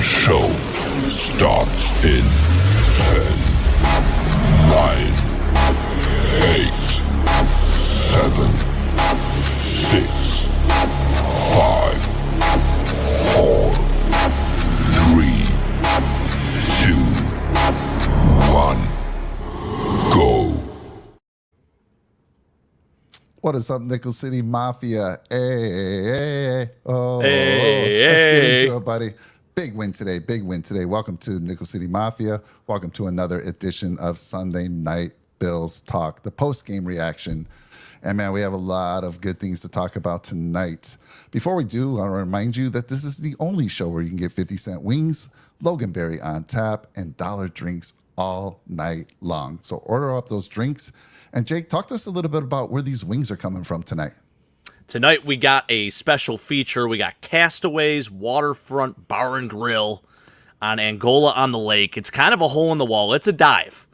show starts in 10, 9, 8, 7, 6, 5, 4, 3, 2, 1, go. What is up, Nickel City Mafia? Hey. Oh, hey. Let's get into it, buddy. Big win today. Welcome to Nickel City Mafia. Welcome to another edition of Sunday Night Bills Talk, the post-game reaction. And man, we have a lot of good things to talk about tonight. Before we do, I want to remind you that this is the only show where you can get 50-cent wings, Loganberry on tap, and dollar drinks all night long. So order up those drinks. And Jake, talk to us a little bit about where these wings are coming from tonight. Tonight we got a special feature. We got Castaways Waterfront Bar and Grill on Angola on the Lake. It's kind of a hole in the wall. It's a dive.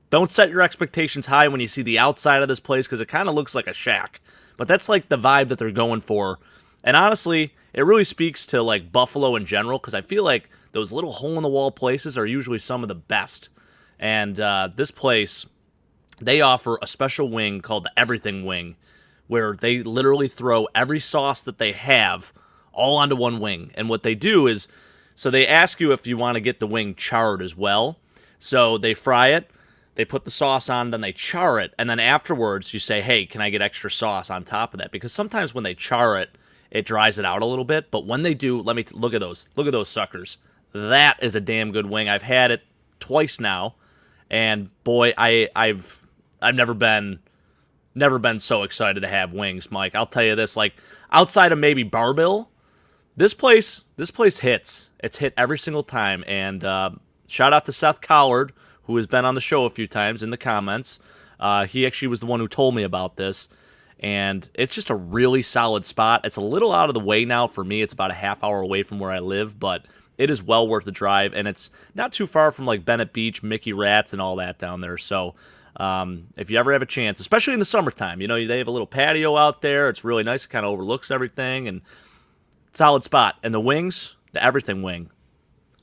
Don't set your expectations high when you see the outside of this place because it kind of looks like a shack. But that's like the vibe that they're going for. And honestly, it really speaks to like Buffalo in general because I feel like those little hole in the wall places are usually some of the best. And this place, they offer a special wing called the Everything Wing, where they literally throw every sauce that they have all onto one wing. And what they do is, so they ask you if you want to get the wing charred as well. So they fry it, they put the sauce on, then they char it, and then afterwards you say, hey, can I get extra sauce on top of that? Because sometimes when they char it, it dries it out a little bit. But when they do, look at those suckers. That is a damn good wing. I've had it twice now, and boy, I've never been so excited to have wings, Mike. I'll tell you this, like outside of maybe Barbill, this place hits. It's hit every single time. And shout out to Seth Collard, who has been on the show a few times in the comments. He actually was the one who told me about this. And it's just a really solid spot. It's a little out of the way now for me. It's about a half hour away from where I live, but it is well worth the drive. And it's not too far from like Bennett Beach, Mickey Rats, and all that down there. So if you ever have a chance, especially in the summertime, you know, they have a little patio out there. It's really nice. It kind of overlooks everything, and solid spot. And the wings, the Everything Wing,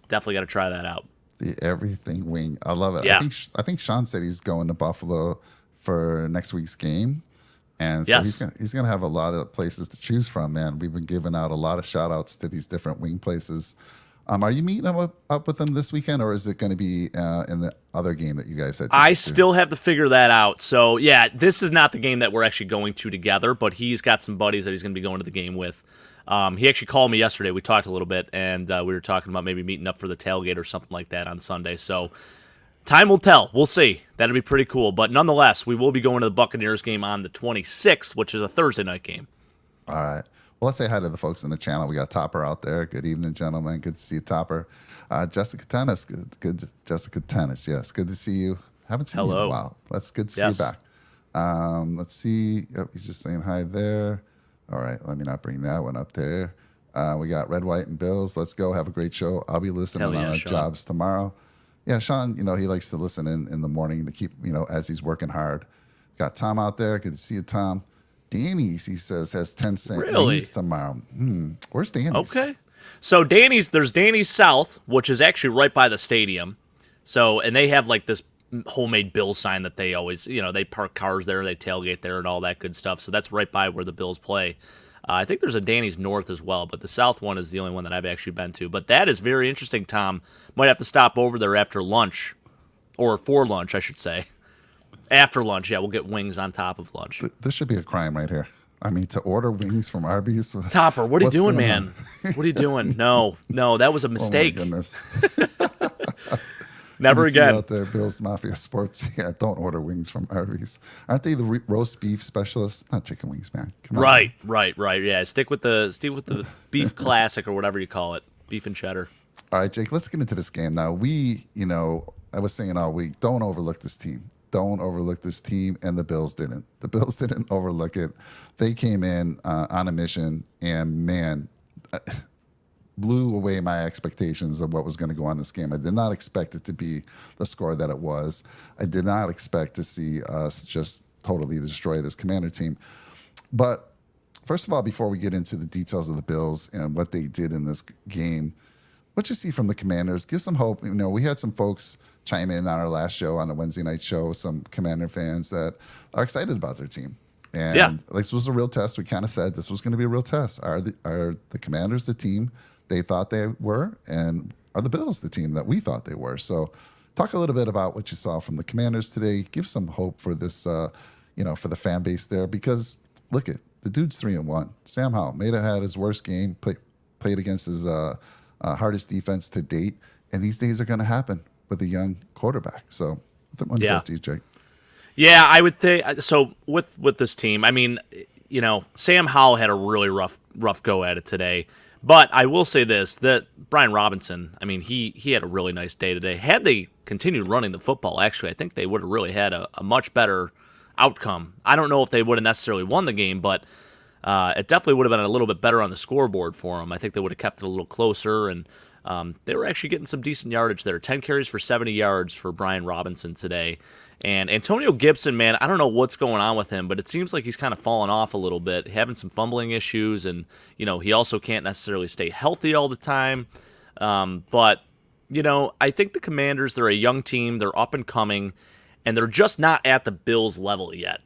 definitely got to try that out. The Everything Wing. I love it. Yeah. I think Sean said he's going to Buffalo for next week's game. And so yes, he's gonna have a lot of places to choose from, man. We've been giving out a lot of shout outs to these different wing places. Are you meeting up with them this weekend, or is it going to be in the other game that you guys had? I still have to figure that out. So, yeah, this is not the game that we're actually going to together, but he's got some buddies that he's going to be going to the game with. He actually called me yesterday. We talked a little bit, and we were talking about maybe meeting up for the tailgate or something like that on Sunday. So, time will tell. We'll see. That'll be pretty cool. But nonetheless, we will be going to the Buccaneers game on the 26th, which is a Thursday night game. All right. Well, let's say hi to the folks in the channel. We got Topper out there. Good evening, gentlemen. Good to see you, Topper. Jessica Tennis. Good. Jessica Tennis. Yes. Good to see you. Haven't seen you in a while. That's good to see you back. Let's see. Oh, he's just saying hi there. All right. Let me not bring that one up there. We got Red, White, and Bills. Let's go. Have a great show. I'll be listening on the jobs tomorrow. Yeah, Sean, you know, he likes to listen in the morning to keep, you know, as he's working hard. Got Tom out there. Good to see you, Tom. Danny's, he says, has 10-cent wings tomorrow. Where's Danny's? Okay. So there's Danny's South, which is actually right by the stadium. So, and they have like this homemade Bills sign that they always, you know, they park cars there, they tailgate there and all that good stuff. So that's right by where the Bills play. I think there's a Danny's North as well, but the South one is the only one that I've actually been to. But that is very interesting, Tom. Might have to stop over there after lunch, or for lunch, I should say. After lunch, yeah, we'll get wings on top of lunch. This should be a crime right here. I mean, to order wings from Arby's. Topper, what are you doing, man? What are you doing? No, that was a mistake. Oh, my goodness. Never again. Out there, Bills Mafia Sports. Yeah, don't order wings from Arby's. Aren't they the roast beef specialists? Not chicken wings, man. Come on. Right. Yeah, stick with the beef classic or whatever you call it, beef and cheddar. All right, Jake. Let's get into this game now. I was saying all week, don't overlook this team. Don't overlook this team, and the Bills didn't. The Bills didn't overlook it. They came in on a mission, and man, blew away my expectations of what was going to go on in this game. I did not expect it to be the score that it was. I did not expect to see us just totally destroy this Commander team. But first of all, before we get into the details of the Bills and what they did in this game, what you see from the Commanders. Give some hope. You know, we had some folks chime in on our last show, on the Wednesday night show, some Commander fans that are excited about their team. And this was a real test. We kind of said this was going to be a real test. Are the Commanders the team they thought they were, and are the Bills the team that we thought they were? So talk a little bit about what you saw from the Commanders today. Give some hope for this, for the fan base there, because look at the dude's 3-1. Sam Howell may have had his worst game, played against his hardest defense to date, and these days are going to happen with a young quarterback. So one to you, Jake. Yeah, I would think so. With this team, I mean, Sam Howell had a really rough go at it today. But I will say this, that Brian Robinson, I mean, he had a really nice day today. Had they continued running the football, actually, I think they would have really had a much better outcome. I don't know if they would have necessarily won the game, but it definitely would have been a little bit better on the scoreboard for them. I think they would have kept it a little closer, and they were actually getting some decent yardage there. 10 carries for 70 yards for Brian Robinson today. And Antonio Gibson, man, I don't know what's going on with him, but it seems like he's kind of fallen off a little bit, having some fumbling issues, and, he also can't necessarily stay healthy all the time. But, I think the Commanders, they're a young team, they're up and coming, and they're just not at the Bills level yet.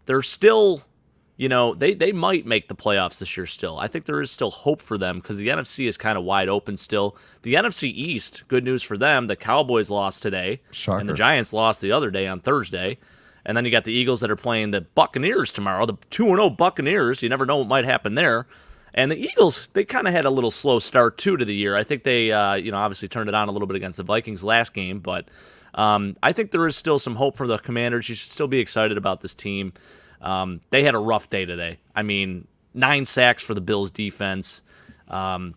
They're still, they might make the playoffs this year still. I think there is still hope for them because the NFC is kind of wide open still. The NFC East, good news for them, the Cowboys lost today. Shocker. And the Giants lost the other day on Thursday. And then you got the Eagles that are playing the Buccaneers tomorrow, the 2-0 Buccaneers. You never know what might happen there. And the Eagles, they kind of had a little slow start, too, to the year. I think they, obviously turned it on a little bit against the Vikings last game. But I think there is still some hope for the Commanders. You should still be excited about this team. They had a rough day today. I mean, 9 sacks for the Bills defense. 5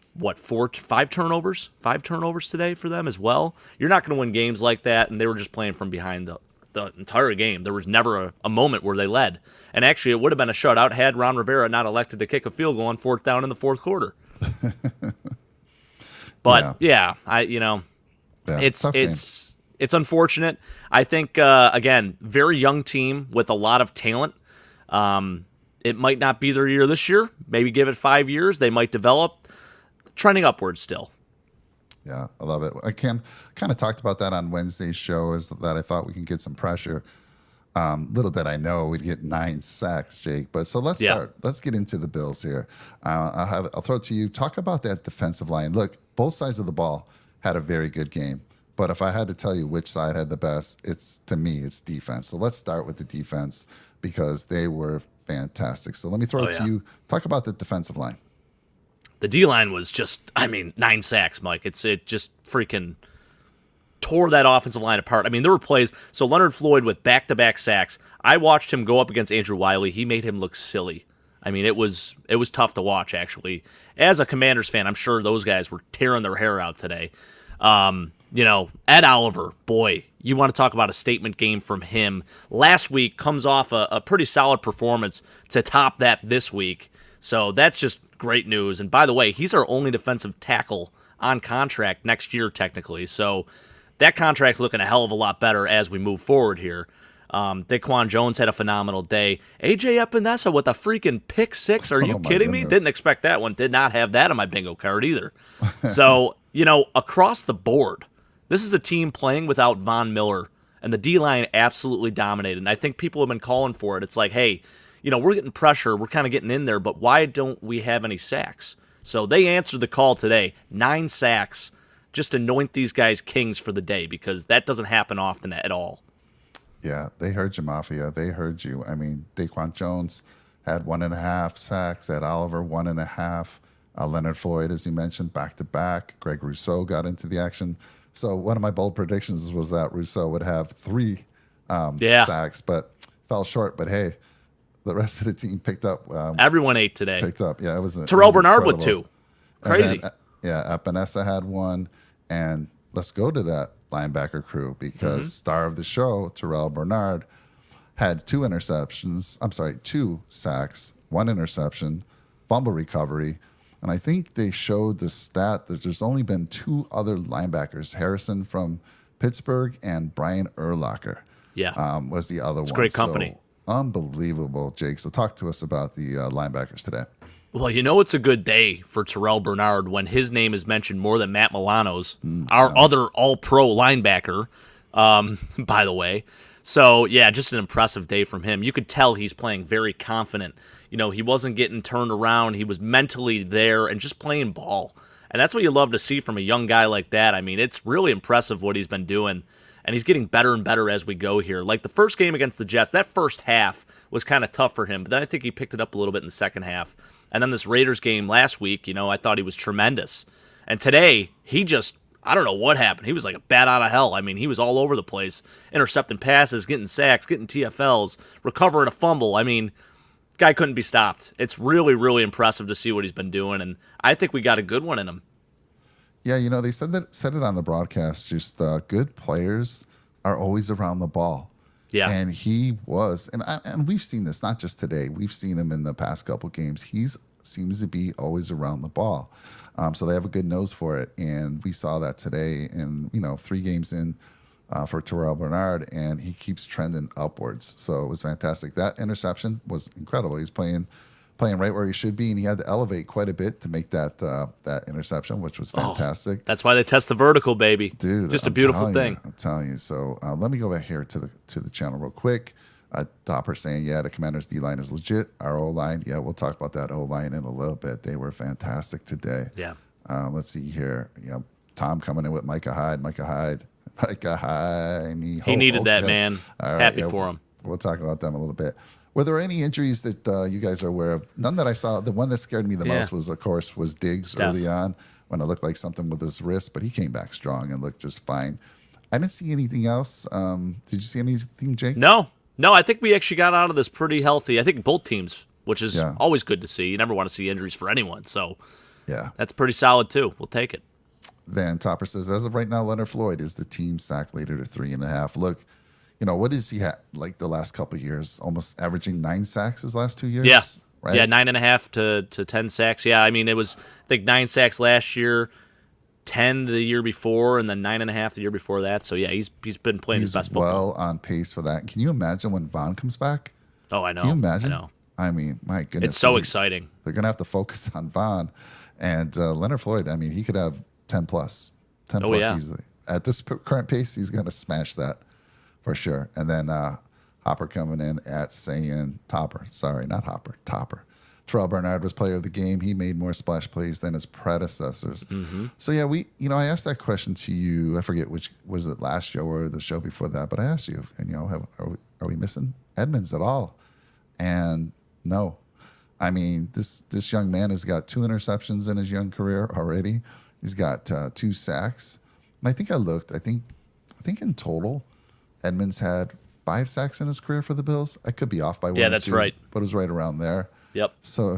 turnovers? 5 turnovers today for them as well. You're not going to win games like that, and they were just playing from behind the entire game. There was never a moment where they led. And actually, it would have been a shutout had Ron Rivera not elected to kick a field goal on 4th down in the 4th quarter. But it's unfortunate. I think again, very young team with a lot of talent. It might not be their year this year. Maybe give it 5 years. They might develop. Trending upwards still. Yeah, I love it. I kind of talked about that on Wednesday's show, is that I thought we can get some pressure. Little did I know we'd get 9 sacks, Jake. But so let's start. Let's get into the Bills here. I'll throw it to you. Talk about that defensive line. Look, both sides of the ball had a very good game. But if I had to tell you which side had the best, it's defense. So let's start with the defense because they were fantastic. So let me throw it to you. Talk about the defensive line. The D-line was just, 9 sacks, Mike. It just freaking tore that offensive line apart. I mean, there were plays. So Leonard Floyd with back-to-back sacks. I watched him go up against Andrew Wiley. He made him look silly. I mean, it was tough to watch, actually. As a Commanders fan, I'm sure those guys were tearing their hair out today. Ed Oliver, boy, you want to talk about a statement game from him. Last week comes off a pretty solid performance to top that this week. So that's just great news. And by the way, he's our only defensive tackle on contract next year, technically. So that contract's looking a hell of a lot better as we move forward here. Daquan Jones had a phenomenal day. A.J. Epinesa with a freaking pick 6. Are you kidding me? Didn't expect that one. Did not have that on my bingo card either. So, across the board, this is a team playing without Von Miller, and the D-line absolutely dominated. And I think people have been calling for it. It's like, hey, we're getting pressure. We're kind of getting in there, but why don't we have any sacks? So they answered the call today. 9 sacks. Just anoint these guys kings for the day because that doesn't happen often at all. Yeah, they heard you, Mafia. They heard you. I mean, Daquan Jones had 1.5 sacks. Ed Oliver, 1.5. Leonard Floyd, as you mentioned, back-to-back. Greg Rousseau got into the action. So one of my bold predictions was that Rousseau would have 3 sacks, but fell short. But hey, the rest of the team picked up. Everyone ate today. Picked up. Yeah, it was Terrell Bernard with 2. Crazy. Then, Epinesa had 1. And let's go to that linebacker crew because star of the show, Terrell Bernard, had 2 sacks, 1 interception, fumble recovery. And I think they showed the stat that there's only been 2 other linebackers, Harrison from Pittsburgh and Brian Urlacher was the other one. Great company. So, unbelievable, Jake. So talk to us about the linebackers today. Well, it's a good day for Terrell Bernard when his name is mentioned more than Matt Milano's, our other all-pro linebacker, by the way. So, yeah, just an impressive day from him. You could tell he's playing very confident. He wasn't getting turned around. He was mentally there and just playing ball. And that's what you love to see from a young guy like that. I mean, it's really impressive what he's been doing. And he's getting better and better as we go here. Like the first game against the Jets, that first half was kind of tough for him. But then I think he picked it up a little bit in the second half. And then this Raiders game last week, I thought he was tremendous. And today, I don't know what happened. He was like a bat out of hell. I mean, he was all over the place, intercepting passes, getting sacks, getting TFLs, recovering a fumble. I mean, guy couldn't be stopped. It's really, really impressive to see what he's been doing, and I think we got a good one in him. Yeah, they said it on the broadcast. Just good players are always around the ball. Yeah, and he was, and we've seen this not just today. We've seen him in the past couple games. He seems to be always around the ball, so they have a good nose for it. And we saw that today, in 3 games in for Terrell Bernard, and he keeps trending upwards. So it was fantastic. That interception was incredible. He's playing right where he should be, and he had to elevate quite a bit to make that interception, which was fantastic. That's why they test the vertical, baby. Dude, just a beautiful thing. I'm telling you. So let me go back here to the channel real quick. Topper saying, yeah, the Commanders D-line is legit. Our O-line, yeah, we'll talk about that O-line in a little bit. They were fantastic today. Yeah. Let's see here. Yeah, Tom coming in with Micah Hyde. He needed that, man. All right, Happy for him. We'll talk about them a little bit. Were there any injuries that you guys are aware of? None that I saw. The one that scared me the most was Diggs early on, when it looked like something with his wrist, but he came back strong and looked just fine. I didn't see anything else. Did you see anything, Jake? No, I think we actually got out of this pretty healthy. I think both teams, which is always good to see. You never want to see injuries for anyone, so yeah, that's pretty solid too. We'll take it. Van Topper says, as of right now, Leonard Floyd is the team sack leader to 3.5. Look, what does he have like the last couple of years? Almost averaging 9 sacks his last 2 years? Yeah. Right? Yeah, 9.5 to 10 sacks. Yeah, I mean, it was, I think, 9 sacks last year, 10 the year before, and then 9.5 the year before that. So, yeah, he's been playing his best football. He's well on pace for that. Can you imagine when Vaughn comes back? Oh, I know. Can you imagine? I know. I mean, my goodness. It's so exciting. They're going to have to focus on Vaughn. And Leonard Floyd, I mean, he could have 10 plus easily. At this current pace, he's going to smash that for sure. And then Hopper coming in at saying Topper. Sorry, not Hopper. Topper. Terrell Bernard was player of the game. He made more splash plays than his predecessors. Mm-hmm. So, yeah, I asked that question to you. I forget which was it, last show or the show before that, but I asked you, and, are we missing Edmonds at all? And no. I mean, this young man has got 2 interceptions in his young career already. He's got 2 sacks. And I think I think in total, Edmonds had 5 sacks in his career for the Bills. I could be off by 1 Yeah, or that's 2, right. But it was right around there. Yep. So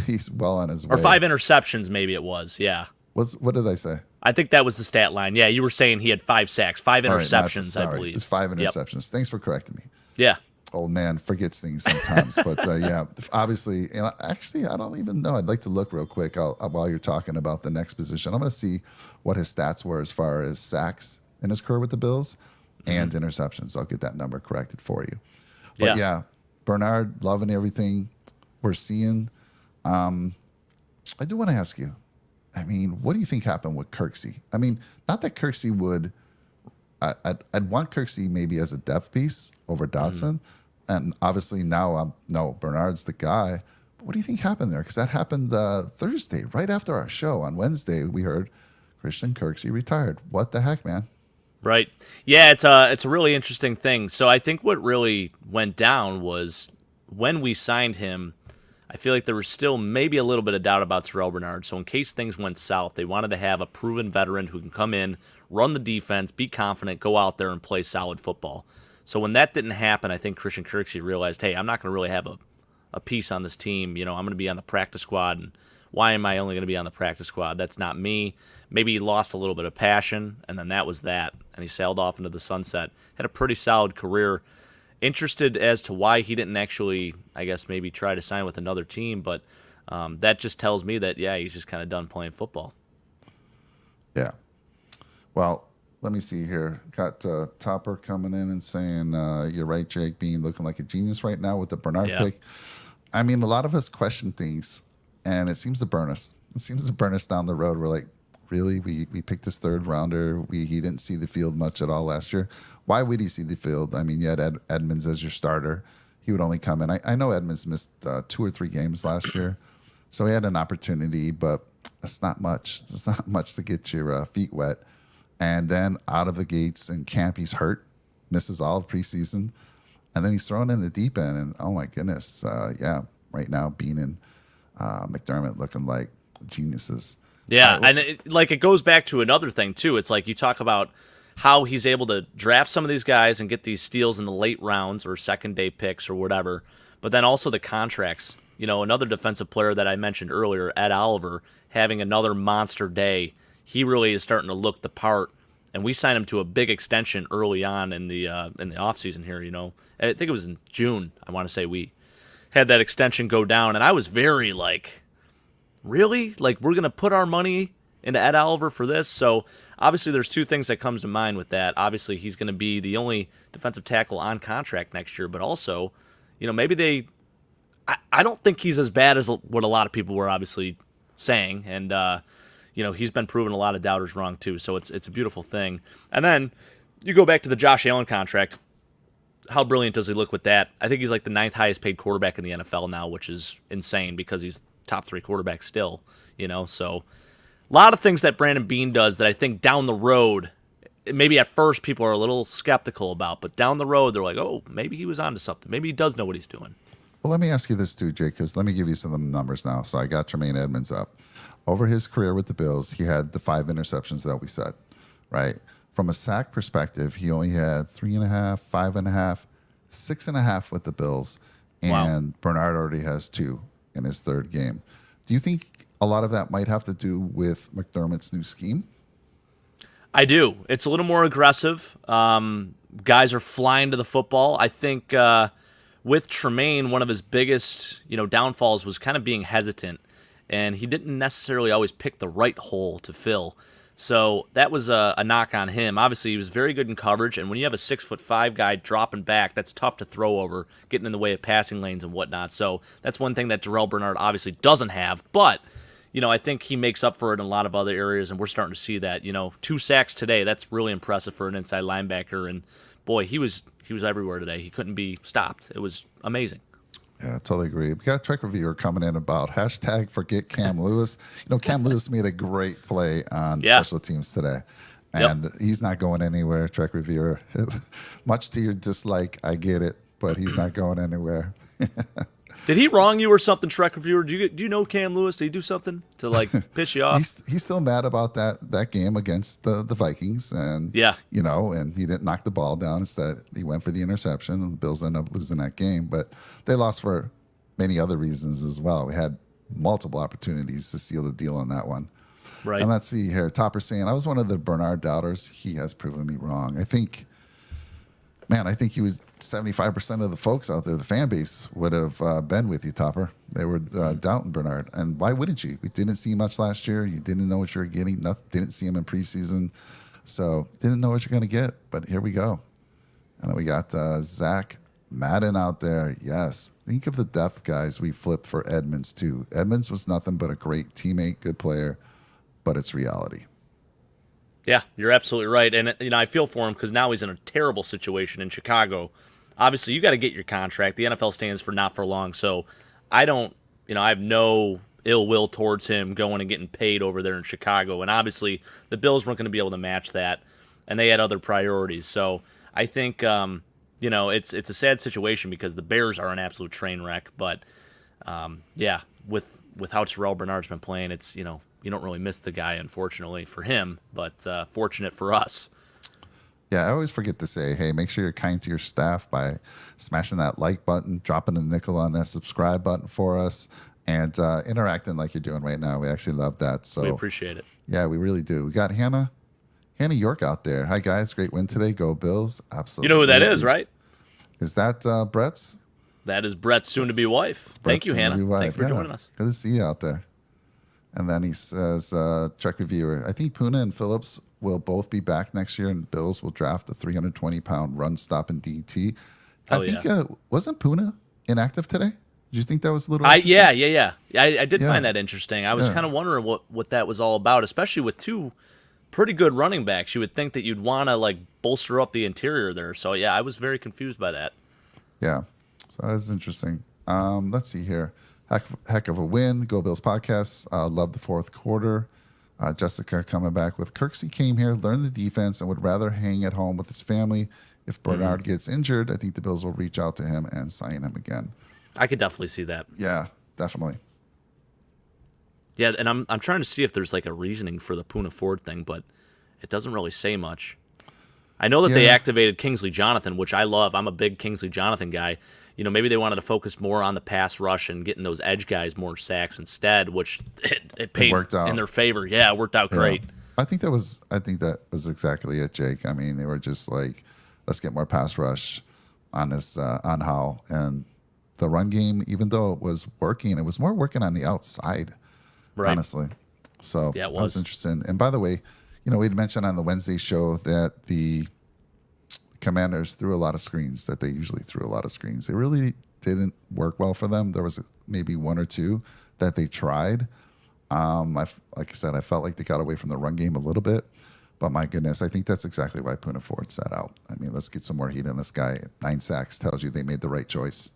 he's well on his way. Or 5 interceptions, maybe it was. Yeah. What did I say? I think that was the stat line. Yeah, you were saying he had 5 sacks, 5 interceptions, I believe. It's 5 interceptions. Yep. Thanks for correcting me. Yeah. Old man forgets things sometimes, but yeah, obviously, and actually, I don't even know. I'd like to look real quick while you're talking about the next position. I'm going to see what his stats were as far as sacks in his career with the Bills and interceptions. I'll get that number corrected for you. But yeah, Bernard, loving everything we're seeing. I do want to ask you, I mean, what do you think happened with Kirksey? I mean, not that Kirksey would, I'd want Kirksey maybe as a depth piece over Dotson. And obviously now Bernard's the guy. But what do you think happened there? Because that happened Thursday, right after our show. On Wednesday, we heard Christian Kirksey retired. What the heck, man? Right. Yeah, it's a really interesting thing. So I think what really went down was when we signed him, I feel like there was still maybe a little bit of doubt about Terrell Bernard. So in case things went south, they wanted to have a proven veteran who can come in, run the defense, be confident, go out there and play solid football. So when that didn't happen, I think Christian Kirksey realized, hey, I'm not going to really have a piece on this team. I'm going to be on the practice squad, and why am I only going to be on the practice squad? That's not me. Maybe he lost a little bit of passion, and then that was that, and he sailed off into the sunset. Had a pretty solid career. Interested as to why he didn't actually, I guess, maybe try to sign with another team, but that just tells me that, yeah, he's just kind of done playing football. Yeah. Well, let me see here. Got Topper coming in and saying, you're right, Jake, looking like a genius right now with the Bernard pick. I mean, a lot of us question things. and it seems to burn us. It seems to burn us down the road. We're like, really? We picked this third rounder. He didn't see the field much at all last year. Why would he see the field? I mean, you had Edmonds as your starter. He would only come in. I know Edmonds missed 2 or 3 games last year, so he had an opportunity, but it's not much. It's not much to get your feet wet. And then out of the gates in camp, he's hurt, misses all of preseason, and then he's thrown in the deep end. And oh my goodness, right now Bean and McDermott looking like geniuses. Yeah, and it goes back to another thing too. It's like you talk about how he's able to draft some of these guys and get these steals in the late rounds or second day picks or whatever, but then also the contracts. You know, another defensive player that I mentioned earlier, Ed Oliver, having another monster day. He really is starting to look the part, and we signed him to a big extension early on in the offseason here. You know, I think it was in June. I want to say we had that extension go down, and I was very like, really? Like, we're going to put our money into Ed Oliver for this? So obviously there's 2 things that comes to mind with that. Obviously he's going to be the only defensive tackle on contract next year, but also, you know, maybe I don't think he's as bad as what a lot of people were obviously saying, and you know, he's been proving a lot of doubters wrong too, so it's a beautiful thing. And then you go back to the Josh Allen contract. How brilliant does he look with that? I think he's like the 9th highest paid quarterback in the NFL now, which is insane because he's top 3 quarterback still, you know. So a lot of things that Brandon Beane does that I think down the road, maybe at first people are a little skeptical about, but down the road they're like, oh, maybe he was onto something. Maybe he does know what he's doing. Well, let me ask you this too, Jake, because let me give you some of the numbers now. So I got Tremaine Edmonds up. Over his career with the Bills, he had the 5 interceptions that we said, right? From a sack perspective, he only had 3.5, 5.5, 6.5 with the Bills, and wow. Bernard already has 2 in his 3rd game. Do you think a lot of that might have to do with McDermott's new scheme? I do. It's a little more aggressive. Guys are flying to the football. I think with Tremaine, one of his biggest, you know, downfalls was kind of being hesitant, and he didn't necessarily always pick the right hole to fill. So that was a knock on him. Obviously, he was very good in coverage, and when you have a 6'5" guy dropping back, that's tough to throw over, getting in the way of passing lanes and whatnot. So that's one thing that Darrell Bernard obviously doesn't have. But, you know, I think he makes up for it in a lot of other areas, and we're starting to see that. You know, 2 sacks today, that's really impressive for an inside linebacker. And, boy, he was everywhere today. He couldn't be stopped. It was amazing. Yeah, I totally agree. We got a Trek reviewer coming in about hashtag forget Cam Lewis. You know, Cam Lewis made a great play on special teams today, and he's not going anywhere, Trek reviewer. Much to your dislike, I get it, but he's not going anywhere. Did he wrong you or something, Trek reviewer? Do you know Cam Lewis? Did he do something to like piss you off? He's still mad about that game against the Vikings, and you know, and he didn't knock the ball down. Instead, he went for the interception, and the Bills ended up losing that game. But they lost for many other reasons as well. We had multiple opportunities to seal the deal on that one. Right. And let's see here. Topper saying, I was one of the Bernard doubters. He has proven me wrong. I think he was 75% of the folks out there, the fan base, would have been with you, Topper. They were doubting Bernard. And why wouldn't you? We didn't see much last year. You didn't know what you were getting. Didn't see him in preseason. So didn't know what you're going to get. But here we go. And then we got Zach Madden out there. Yes. Think of the depth guys we flipped for Edmonds, too. Edmonds was nothing but a great teammate, good player, but it's reality. Yeah, you're absolutely right. And, you know, I feel for him because now he's in a terrible situation in Chicago. Obviously, you got to get your contract. The NFL stands for not for long. So I have no ill will towards him going and getting paid over there in Chicago. And obviously, the Bills weren't going to be able to match that, and they had other priorities. So I think, you know, it's a sad situation because the Bears are an absolute train wreck. But, with how Terrell Bernard's been playing, it's, you know, you don't really miss the guy, unfortunately, for him, but fortunate for us. Yeah, I always forget to say, hey, make sure you're kind to your staff by smashing that like button, dropping a nickel on that subscribe button for us, and interacting like you're doing right now. We actually love that. So we appreciate it. Yeah, we really do. We got Hannah York out there. Hi, guys. Great win today. Go Bills. Absolutely. You know who that is, right? Is that Brett's? That is Brett's soon-to-be wife. Thank you, Hannah. Thanks for joining us. Good to see you out there. And then he says, Trek reviewer, I think Puna and Phillips will both be back next year, and Bills will draft a 320-pound run-stopping DT. I think, wasn't Puna inactive today? Did you think that was a little interesting? Yeah. I did find that interesting. I was kind of wondering what that was all about, especially with two pretty good running backs. You would think that you'd want to like bolster up the interior there. So yeah, I was very confused by that. Yeah, so that is interesting. Let's see here. Heck of a win. Go Bills podcast. Love the fourth quarter. Jessica coming back with Kirksey came here, learned the defense, and would rather hang at home with his family. If Bernard gets injured, I think the Bills will reach out to him and sign him again. I could definitely see that. Yeah, definitely. Yeah, and I'm trying to see if there's like a reasoning for the Poona Ford thing, but it doesn't really say much. I know that they activated Kingsley Jonathan, which I love. I'm a big Kingsley Jonathan guy. Maybe they wanted to focus more on the pass rush and getting those edge guys more sacks instead, which it paid in their favor. Yeah, it worked out great. I think that was exactly it, Jake. I mean, they were just like, let's get more pass rush on this on Howell, and the run game, even though it was working, it was more working on the outside, honestly. So yeah, that was interesting. And by the way, we'd mentioned on the Wednesday show that the Commanders threw a lot of screens, that they usually threw a lot of screens. They really didn't work well for them. There was maybe one or two that they tried. Like I said, I felt like they got away from the run game a little bit. But my goodness, I think that's exactly why Poona Ford set out. I mean, let's get some more heat on this guy. 9 sacks tells you they made the right choice.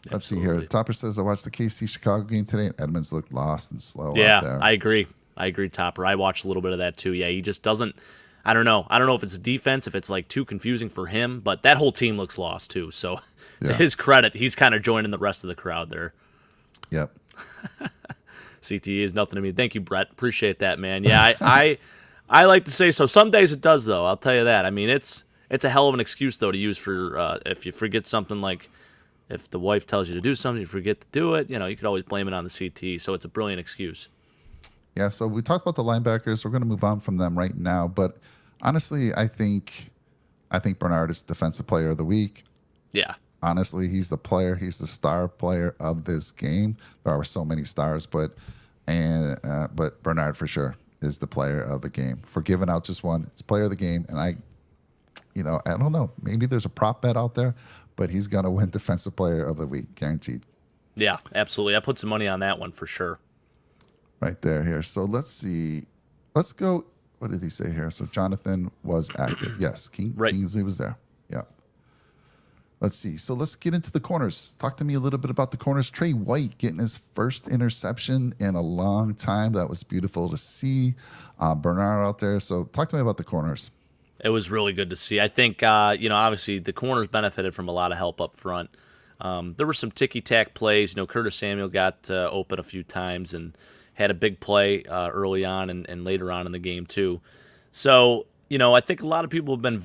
Let's see here. Topper says, I watched the KC Chicago game today, and Edmonds looked lost and slow out there. I agree, Topper. I watched a little bit of that too. Yeah, he just doesn't. I don't know if it's a defense, if it's like too confusing for him, but that whole team looks lost too. So to his credit, he's kind of joining the rest of the crowd there. Yep. CTE is nothing to me. Thank you, Brett. Appreciate that, man. Yeah, I like to say so. Some days it does, though. I'll tell you that. I mean, it's a hell of an excuse, though, to use for if you forget something, like if the wife tells you to do something, you forget to do it. You could always blame it on the CTE. So it's a brilliant excuse. Yeah, so we talked about the linebackers. We're going to move on from them right now. But honestly, I think Bernard is Defensive Player of the Week. Yeah. Honestly, he's the player. He's the star player of this game. There are so many stars, but Bernard for sure is the player of the game. For giving out just one, it's player of the game. And I don't know. Maybe there's a prop bet out there, but he's going to win Defensive Player of the Week, guaranteed. Yeah, absolutely. I put some money on that one for sure. Right there here. So let's see. Let's go. What did he say here? So Jonathan was active. Yes, Kingsley was there. Yeah. Let's see. So let's get into the corners. Talk to me a little bit about the corners. Trey White getting his first interception in a long time. That was beautiful to see. Bernard out there. So talk to me about the corners. It was really good to see. I think, obviously the corners benefited from a lot of help up front. There were some ticky-tack plays. Curtis Samuel got open a few times and had a big play early on and later on in the game too. So, I think a lot of people have been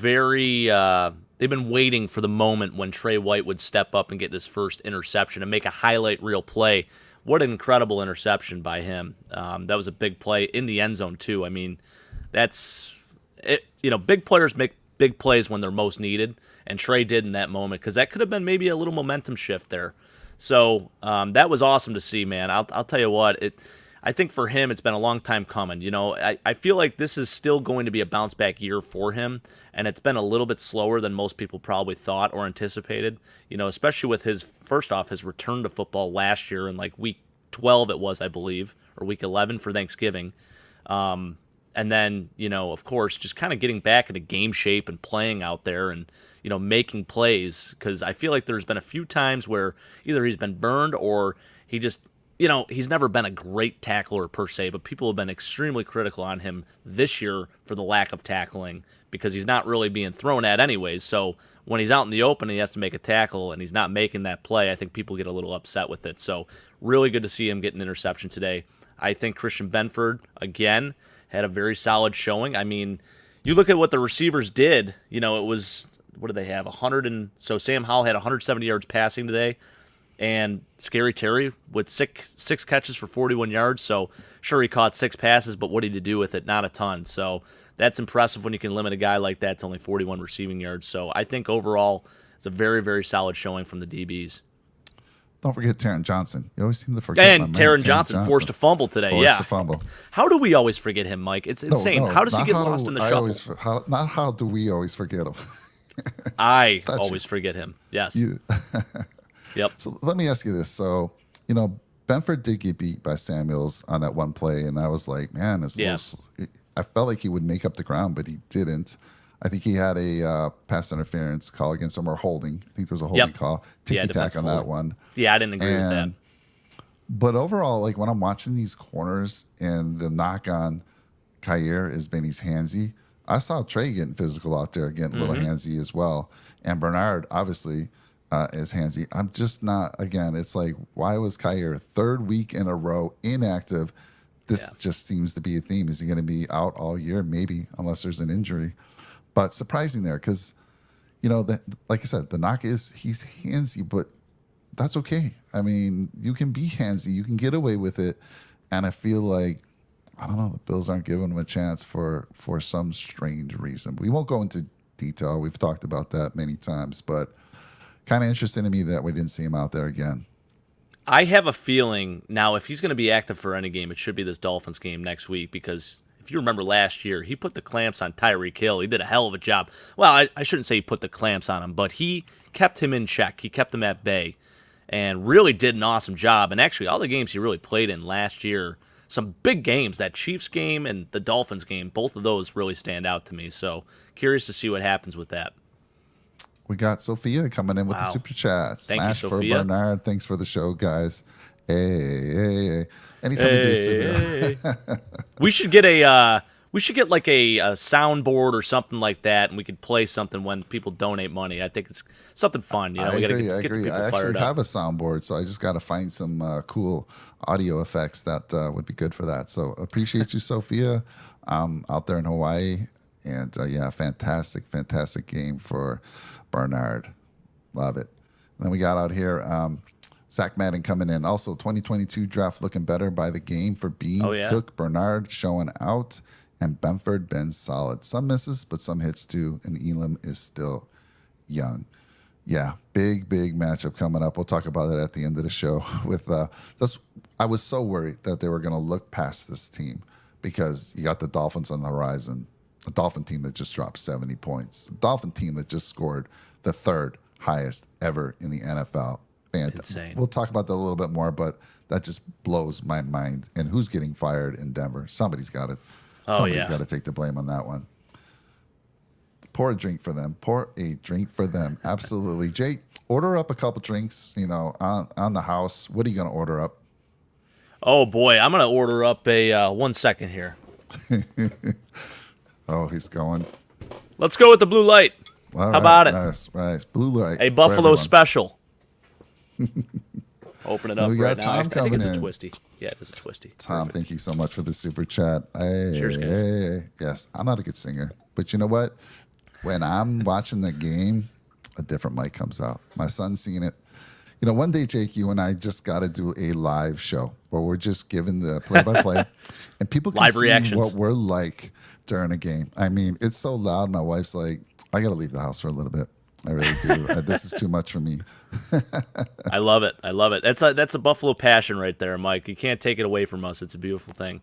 they've been waiting for the moment when Trey White would step up and get this first interception and make a highlight reel play. What an incredible interception by him. That was a big play in the end zone too. I mean, that's it. Big players make big plays when they're most needed, and Trey did in that moment, because that could have been maybe a little momentum shift there. So that was awesome to see, man. I'll tell you what, I think for him, it's been a long time coming. I feel like this is still going to be a bounce back year for him, and it's been a little bit slower than most people probably thought or anticipated. Especially with his return to football last year in like week 12 it was, I believe, or week 11 for Thanksgiving. And then, of course, just kind of getting back into game shape and playing out there and, making plays, because I feel like there's been a few times where either he's been burned or he just, he's never been a great tackler per se, but people have been extremely critical on him this year for the lack of tackling, because he's not really being thrown at anyways. So when he's out in the open and he has to make a tackle and he's not making that play, I think people get a little upset with it. So really good to see him get an interception today. I think Christian Benford, again, had a very solid showing. I mean, you look at what the receivers did, it was, what did they have? So Sam Howell had 170 yards passing today, and Scary Terry with six catches for 41 yards. So sure, he caught 6 passes, but what did he do with it? Not a ton. So that's impressive when you can limit a guy like that to only 41 receiving yards. So I think overall it's a very, very solid showing from the DBs. Don't forget Taron Johnson. You always seem to forget. And Taron Johnson forced a fumble today. Forced a fumble. How do we always forget him, Mike? It's insane. How does he get lost in the shuffle? Not how do we always forget him. I always forget him. Yes. Yep. So let me ask you this. So, Benford did get beat by Samuels on that one play, and I was like, man, I felt like he would make up the ground, but he didn't. I think he had a pass interference call against him or holding. I think there was a holding call. Ticky-tack on that one. Yeah, I didn't agree with that. But overall, like when I'm watching these corners and the knock on Kyer is Benny's handsy, I saw Trey getting physical out there, getting a little handsy as well. And Bernard, obviously, is handsy. I'm just not, again, it's like, why was Kyer third week in a row inactive? This just seems to be a theme. Is he going to be out all year? Maybe, unless there's an injury. But surprising there because, like I said, the knock is he's handsy, but that's okay. I mean, you can be handsy. You can get away with it. And I feel like, I don't know, the Bills aren't giving him a chance for some strange reason. We won't go into detail. We've talked about that many times. But kind of interesting to me that we didn't see him out there again. I have a feeling now if he's going to be active for any game, it should be this Dolphins game next week because if you remember last year, he put the clamps on Tyreek Hill. He did a hell of a job. Well, I shouldn't say he put the clamps on him, but he kept him in check. He kept him at bay and really did an awesome job. And actually, all the games he really played in last year, some big games, that Chiefs game and the Dolphins game, both of those really stand out to me. So curious to see what happens with that. We got Sophia coming in with the super chat. Smash for Bernard. Thanks for the show, guys. Hey. Anytime we do super. We should get like a soundboard or something like that, and we could play something when people donate money. I think it's something fun. I agree. I actually have a soundboard, so I just got to find some cool audio effects that would be good for that. So appreciate you, Sophia, out there in Hawaii. And fantastic game for Bernard. Love it. And then we got out here Zach Madden coming in. Also, 2022 draft looking better by the game for Bean, Cook, Bernard showing out, and Benford been solid. Some misses, but some hits too. And Elam is still young. Yeah, big matchup coming up. We'll talk about it at the end of the show. I was so worried that they were going to look past this team because you got the Dolphins on the horizon. A Dolphin team that just dropped 70 points. A Dolphin team that just scored the third highest ever in the NFL. Insane. We'll talk about that a little bit more, but that just blows my mind. And who's getting fired in Denver? Somebody's got to. Somebody's got to take the blame on that one. Pour a drink for them. Absolutely. Jake, order up a couple drinks, on the house. What are you going to order up? Oh, boy. I'm going to order up a 1 second here. Oh, he's going. Let's go with the blue light. How about it? Nice. Blue light. A Buffalo special. Open it up we got right now. Tom coming it's in. A twisty. Yeah, it is a twisty. Tom, Perfect. thank you so much for the super chat. Cheers, guys. Yes, I'm not a good singer, but you know what? When I'm watching the game, a different mic comes out. My son's seen it. One day, Jake, you and I just got to do a live show where we're just giving the play-by-play, and people can live see reactions. What we're like during a game. I mean, it's so loud. My wife's like, I got to leave the house for a little bit. I really do. This is too much for me. I love it. That's a Buffalo passion right there, Mike. You can't take it away from us. It's a beautiful thing.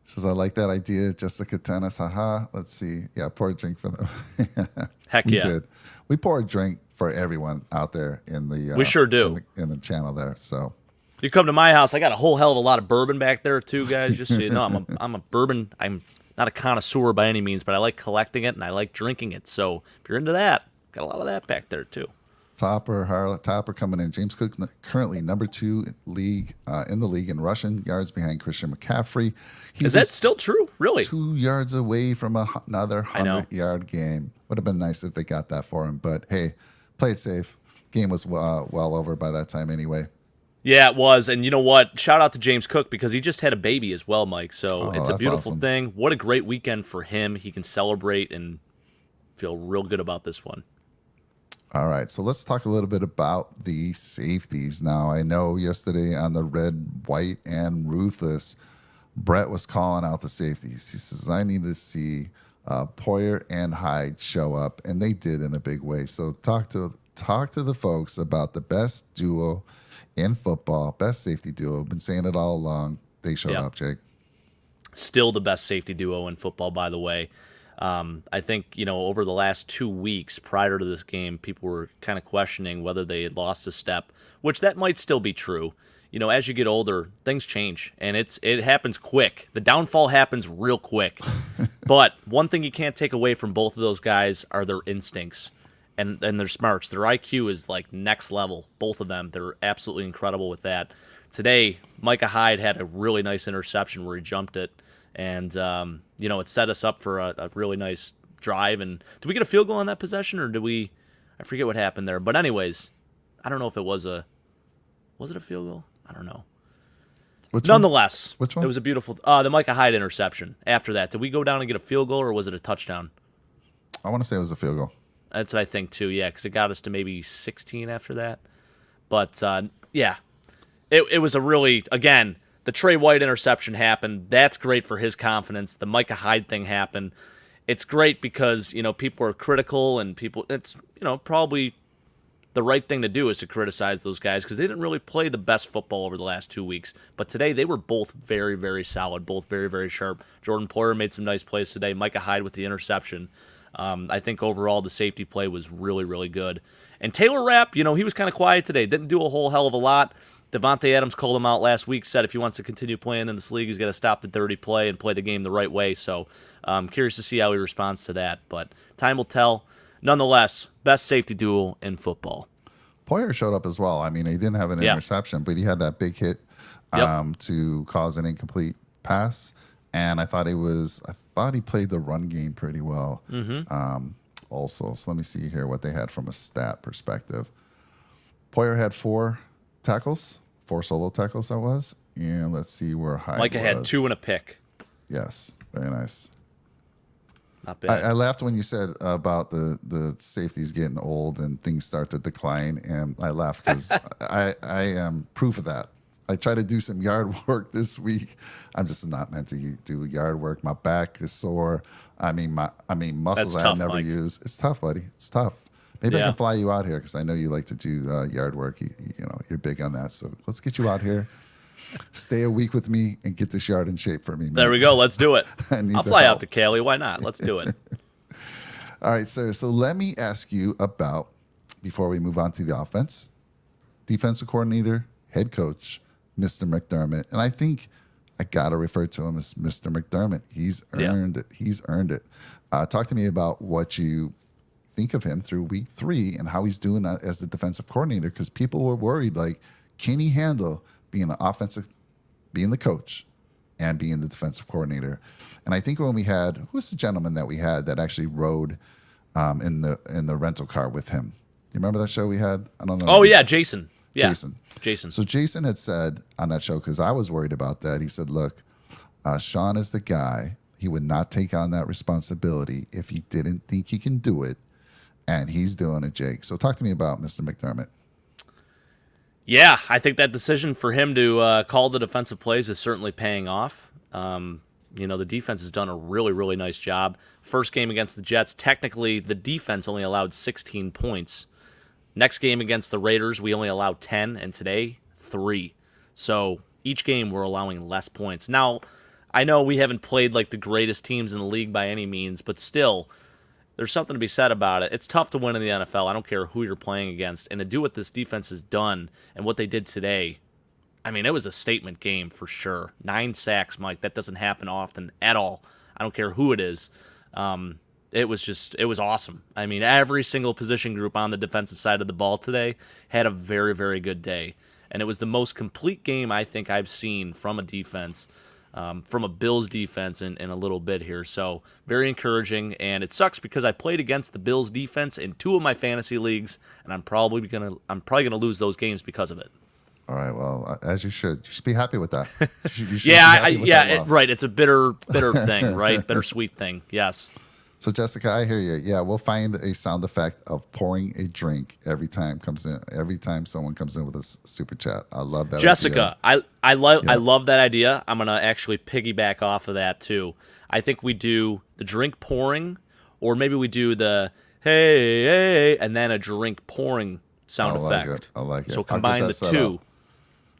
Says, I like that idea. Jessica Tennis. Haha. Let's see. Yeah, pour a drink for them. Heck we did. We pour a drink for everyone out there in the. We sure do. In the channel there. So. You come to my house, I got a whole hell of a lot of bourbon back there too, guys. Just so you know, I'm a bourbon. I'm not a connoisseur by any means, but I like collecting it and I like drinking it. So if you're into that, got a lot of that back there too. Topper coming in. James Cook currently number 2 in the league in rushing yards behind Christian McCaffrey. Is that still true? Really? 2 yards away from another 100-yard game. Would have been nice if they got that for him. But hey, play it safe. Game was well over by that time anyway. Yeah, it was. And you know what? Shout out to James Cook because he just had a baby as well, Mike. So it's a beautiful thing. What a great weekend for him. He can celebrate and feel real good about this one. All right, so let's talk a little bit about the safeties. Now, I know yesterday on the red, white, and ruthless, Brett was calling out the safeties. He says, I need to see Poyer and Hyde show up, and they did in a big way. So talk to the folks about the best duo in football, best safety duo. I've been saying it all along. They showed up, Jake. Still the best safety duo in football, by the way. I think, over the last 2 weeks prior to this game, people were kind of questioning whether they had lost a step, which that might still be true. As you get older, things change, and it happens quick. The downfall happens real quick. But one thing you can't take away from both of those guys are their instincts and their smarts. Their IQ is like next level, both of them. They're absolutely incredible with that. Today, Micah Hyde had a really nice interception where he jumped it, and it set us up for a really nice drive. And did we get a field goal on that possession, or did we? I forget what happened there. But anyways, I don't know if it was it a field goal? I don't know. Nonetheless, which one? It was a beautiful the Micah Hyde interception. After that, did we go down and get a field goal, or was it a touchdown? I want to say it was a field goal. That's what I think too. Yeah, because it got us to maybe 16 after that. But yeah, it was a really, again, the Trey White interception happened. That's great for his confidence. The Micah Hyde thing happened. It's great because people are critical, and it's probably the right thing to do is to criticize those guys because they didn't really play the best football over the last 2 weeks. But today they were both very, very solid, both very, very sharp. Jordan Poyer made some nice plays today. Micah Hyde with the interception. I think overall the safety play was really, really good. And Taylor Rapp, he was kind of quiet today. Didn't do a whole hell of a lot. Devontae Adams called him out last week, said if he wants to continue playing in this league, he's got to stop the dirty play and play the game the right way. So I'm curious to see how he responds to that. But time will tell. Nonetheless, best safety duel in football. Poyer showed up as well. I mean, he didn't have an interception, but he had that big hit to cause an incomplete pass. And I thought he played the run game pretty well. Also, so let me see here what they had from a stat perspective. Poyer had 4 tackles, 4 solo tackles that was. And let's see where Hyde Micah was. had 2 and a pick. Yes, very nice. Not bad. I laughed when you said about the safeties getting old and things start to decline, and I laughed because I am proof of that. I try to do some yard work this week. I'm just not meant to do yard work. My back is sore. I mean muscles That's I tough, never Mike. used. It's tough, buddy. It's tough. Maybe I can fly you out here because I know you like to do yard work. You're big on that. So let's get you out here. Stay a week with me and get this yard in shape for me, man. There we go. Let's do it. I'll fly help. out to Cali. Why not? Let's do it. All right, sir. So let me ask you about, before we move on to the offense, defensive coordinator, head coach, Mr. McDermott. And I think I got to refer to him as Mr. McDermott. He's earned it. He's earned it. Talk to me about what you think of him through week 3 and how he's doing as the defensive coordinator, because people were worried, like, can he handle being the coach and being the defensive coordinator? And I think when we had, who was the gentleman that we had that actually rode in the rental car with him? You remember that show we had? I don't know. Oh yeah, Jason. Yeah. Jason. So Jason had said on that show, because I was worried about that, he said, look, Sean is the guy. He would not take on that responsibility if he didn't think he can do it. And he's doing it, Jake. So talk to me about Mr. McDermott. Yeah, I think that decision for him to call the defensive plays is certainly paying off. The defense has done a really, really nice job. First game against the Jets, technically the defense only allowed 16 points. Next game against the Raiders, we only allowed 10, and today, 3. So each game we're allowing less points. Now, I know we haven't played like the greatest teams in the league by any means, but still, there's something to be said about it. It's tough to win in the NFL. I don't care who you're playing against. And to do what this defense has done and what they did today, I mean, it was a statement game for sure. 9 sacks, Mike. That doesn't happen often at all. I don't care who it is. It was awesome. I mean, every single position group on the defensive side of the ball today had a very, very good day. And it was the most complete game I think I've seen from a defense. From a Bills defense in a little bit here. So very encouraging, and it sucks because I played against the Bills defense in 2 of my fantasy leagues, and I'm probably gonna lose those games because of it. All right, well, as you should. You should be happy with that. You should Right. It's a bitter thing, right? Bittersweet thing. Yes. So Jessica, I hear you. Yeah, we'll find a sound effect of pouring a drink every time someone comes in with a super chat. I love that. Jessica, idea. I love that idea. I'm gonna actually piggyback off of that too. I think we do the drink pouring, or maybe we do the hey, and then a drink pouring sound effect. I like it. So combine the 2.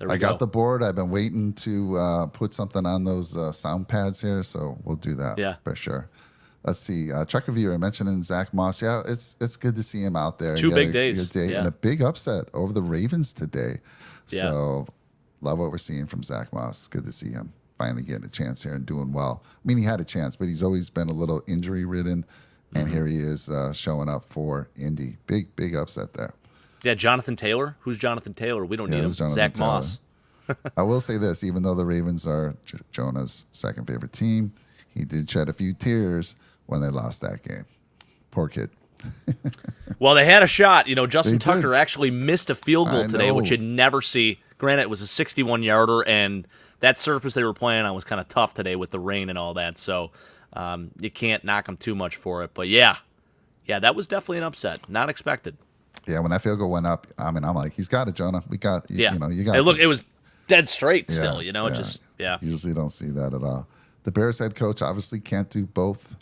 I got the board. I've been waiting to put something on those sound pads here, so we'll do that for sure. Let's see. Trucker Viewer mentioning Zach Moss. Yeah, it's good to see him out there. Two big days. And a big upset over the Ravens today. Yeah. So love what we're seeing from Zach Moss. Good to see him finally getting a chance here and doing well. I mean, he had a chance, but he's always been a little injury ridden. And here he is showing up for Indy. Big upset there. Yeah, Jonathan Taylor. Who's Jonathan Taylor? We don't need him. Zach Moss. I will say this, even though the Ravens are Jonah's second favorite team, he did shed a few tears when they lost that game. Poor kid. Well, they had a shot. Justin Tucker actually missed a field goal today, which you'd never see. Granted, it was a 61-yarder, and that surface they were playing on was kind of tough today with the rain and all that. So you can't knock them too much for it. But yeah, that was definitely an upset. Not expected. Yeah, when that field goal went up, I mean, I'm like, he's got it, Jonah. We got, you got Hey, look, it was dead straight still, Usually don't see that at all. The Bears head coach obviously can't do both.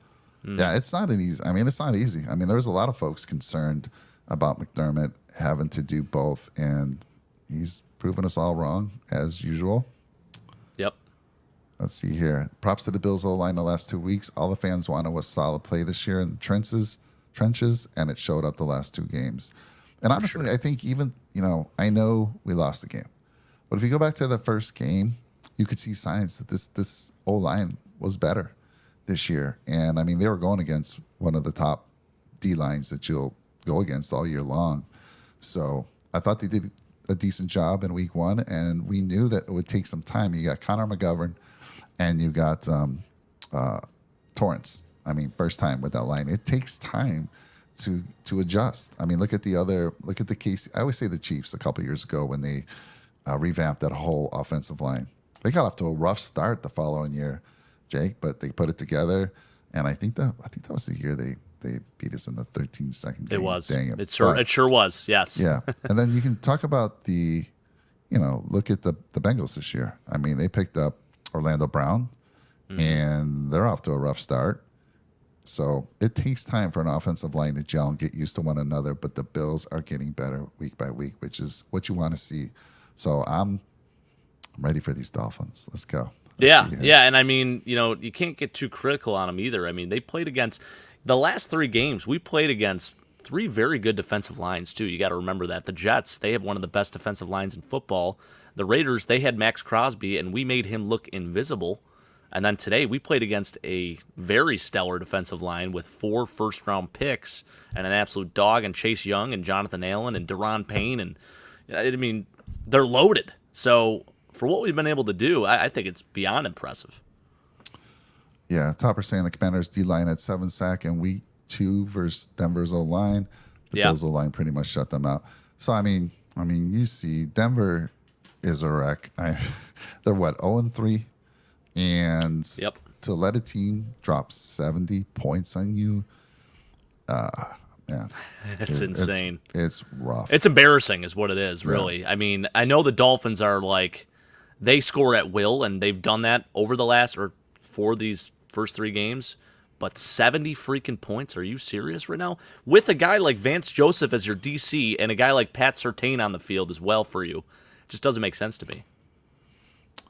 Yeah, it's not easy. I mean, it's not easy. I mean, there was a lot of folks concerned about McDermott having to do both, and he's proven us all wrong, as usual. Yep. Let's see here. Props to the Bills O-line the last 2 weeks. All the fans wanted was solid play this year in the trenches, and it showed up the last 2 games. And honestly, I think even, I know we lost the game. But if you go back to the first game, you could see signs that this O-line was better this year. And, I mean, they were going against one of the top D-lines that you'll go against all year long. So I thought they did a decent job in week 1, and we knew that it would take some time. You got Connor McGovern, and you got Torrance. I mean, first time with that line. It takes time to adjust. I mean, look at the case. I always say the Chiefs a couple years ago when they revamped that whole offensive line. They got off to a rough start the following year, Jake, but they put it together, and I think that was the year they beat us in the 13-second game. It was. Dang it sure was. Yes. Yeah, and then you can talk about look at the Bengals this year. I mean, they picked up Orlando Brown, and they're off to a rough start. So it takes time for an offensive line to gel and get used to one another, but the Bills are getting better week by week, which is what you want to see. So I'm ready for these Dolphins. Let's go. And I mean, you can't get too critical on them either. I mean, they played against the last 3 games. We played against 3 very good defensive lines too. You got to remember that. The Jets, they have one of the best defensive lines in football. The Raiders, they had Max Crosby, and we made him look invisible. And then today we played against a very stellar defensive line with 4 first-round picks and an absolute dog and Chase Young and Jonathan Allen and Daron Payne. And I mean, they're loaded. So for what we've been able to do, I think it's beyond impressive. Yeah, Topper saying the Commanders D-line had 7 sacks in week 2 versus Denver's O-line. The Bills O-line pretty much shut them out. So, I mean, you see Denver is a wreck. They're what, 0-3? And to let a team drop 70 points on you, man. It's insane. It's rough. It's embarrassing is what it is, really. Yeah. I mean, I know the Dolphins are they score at will, and they've done that over the last, or for these first 3 games, but 70 freaking points? Are you serious right now? With a guy like Vance Joseph as your DC and a guy like Pat Surtain on the field as well for you. It just doesn't make sense to me.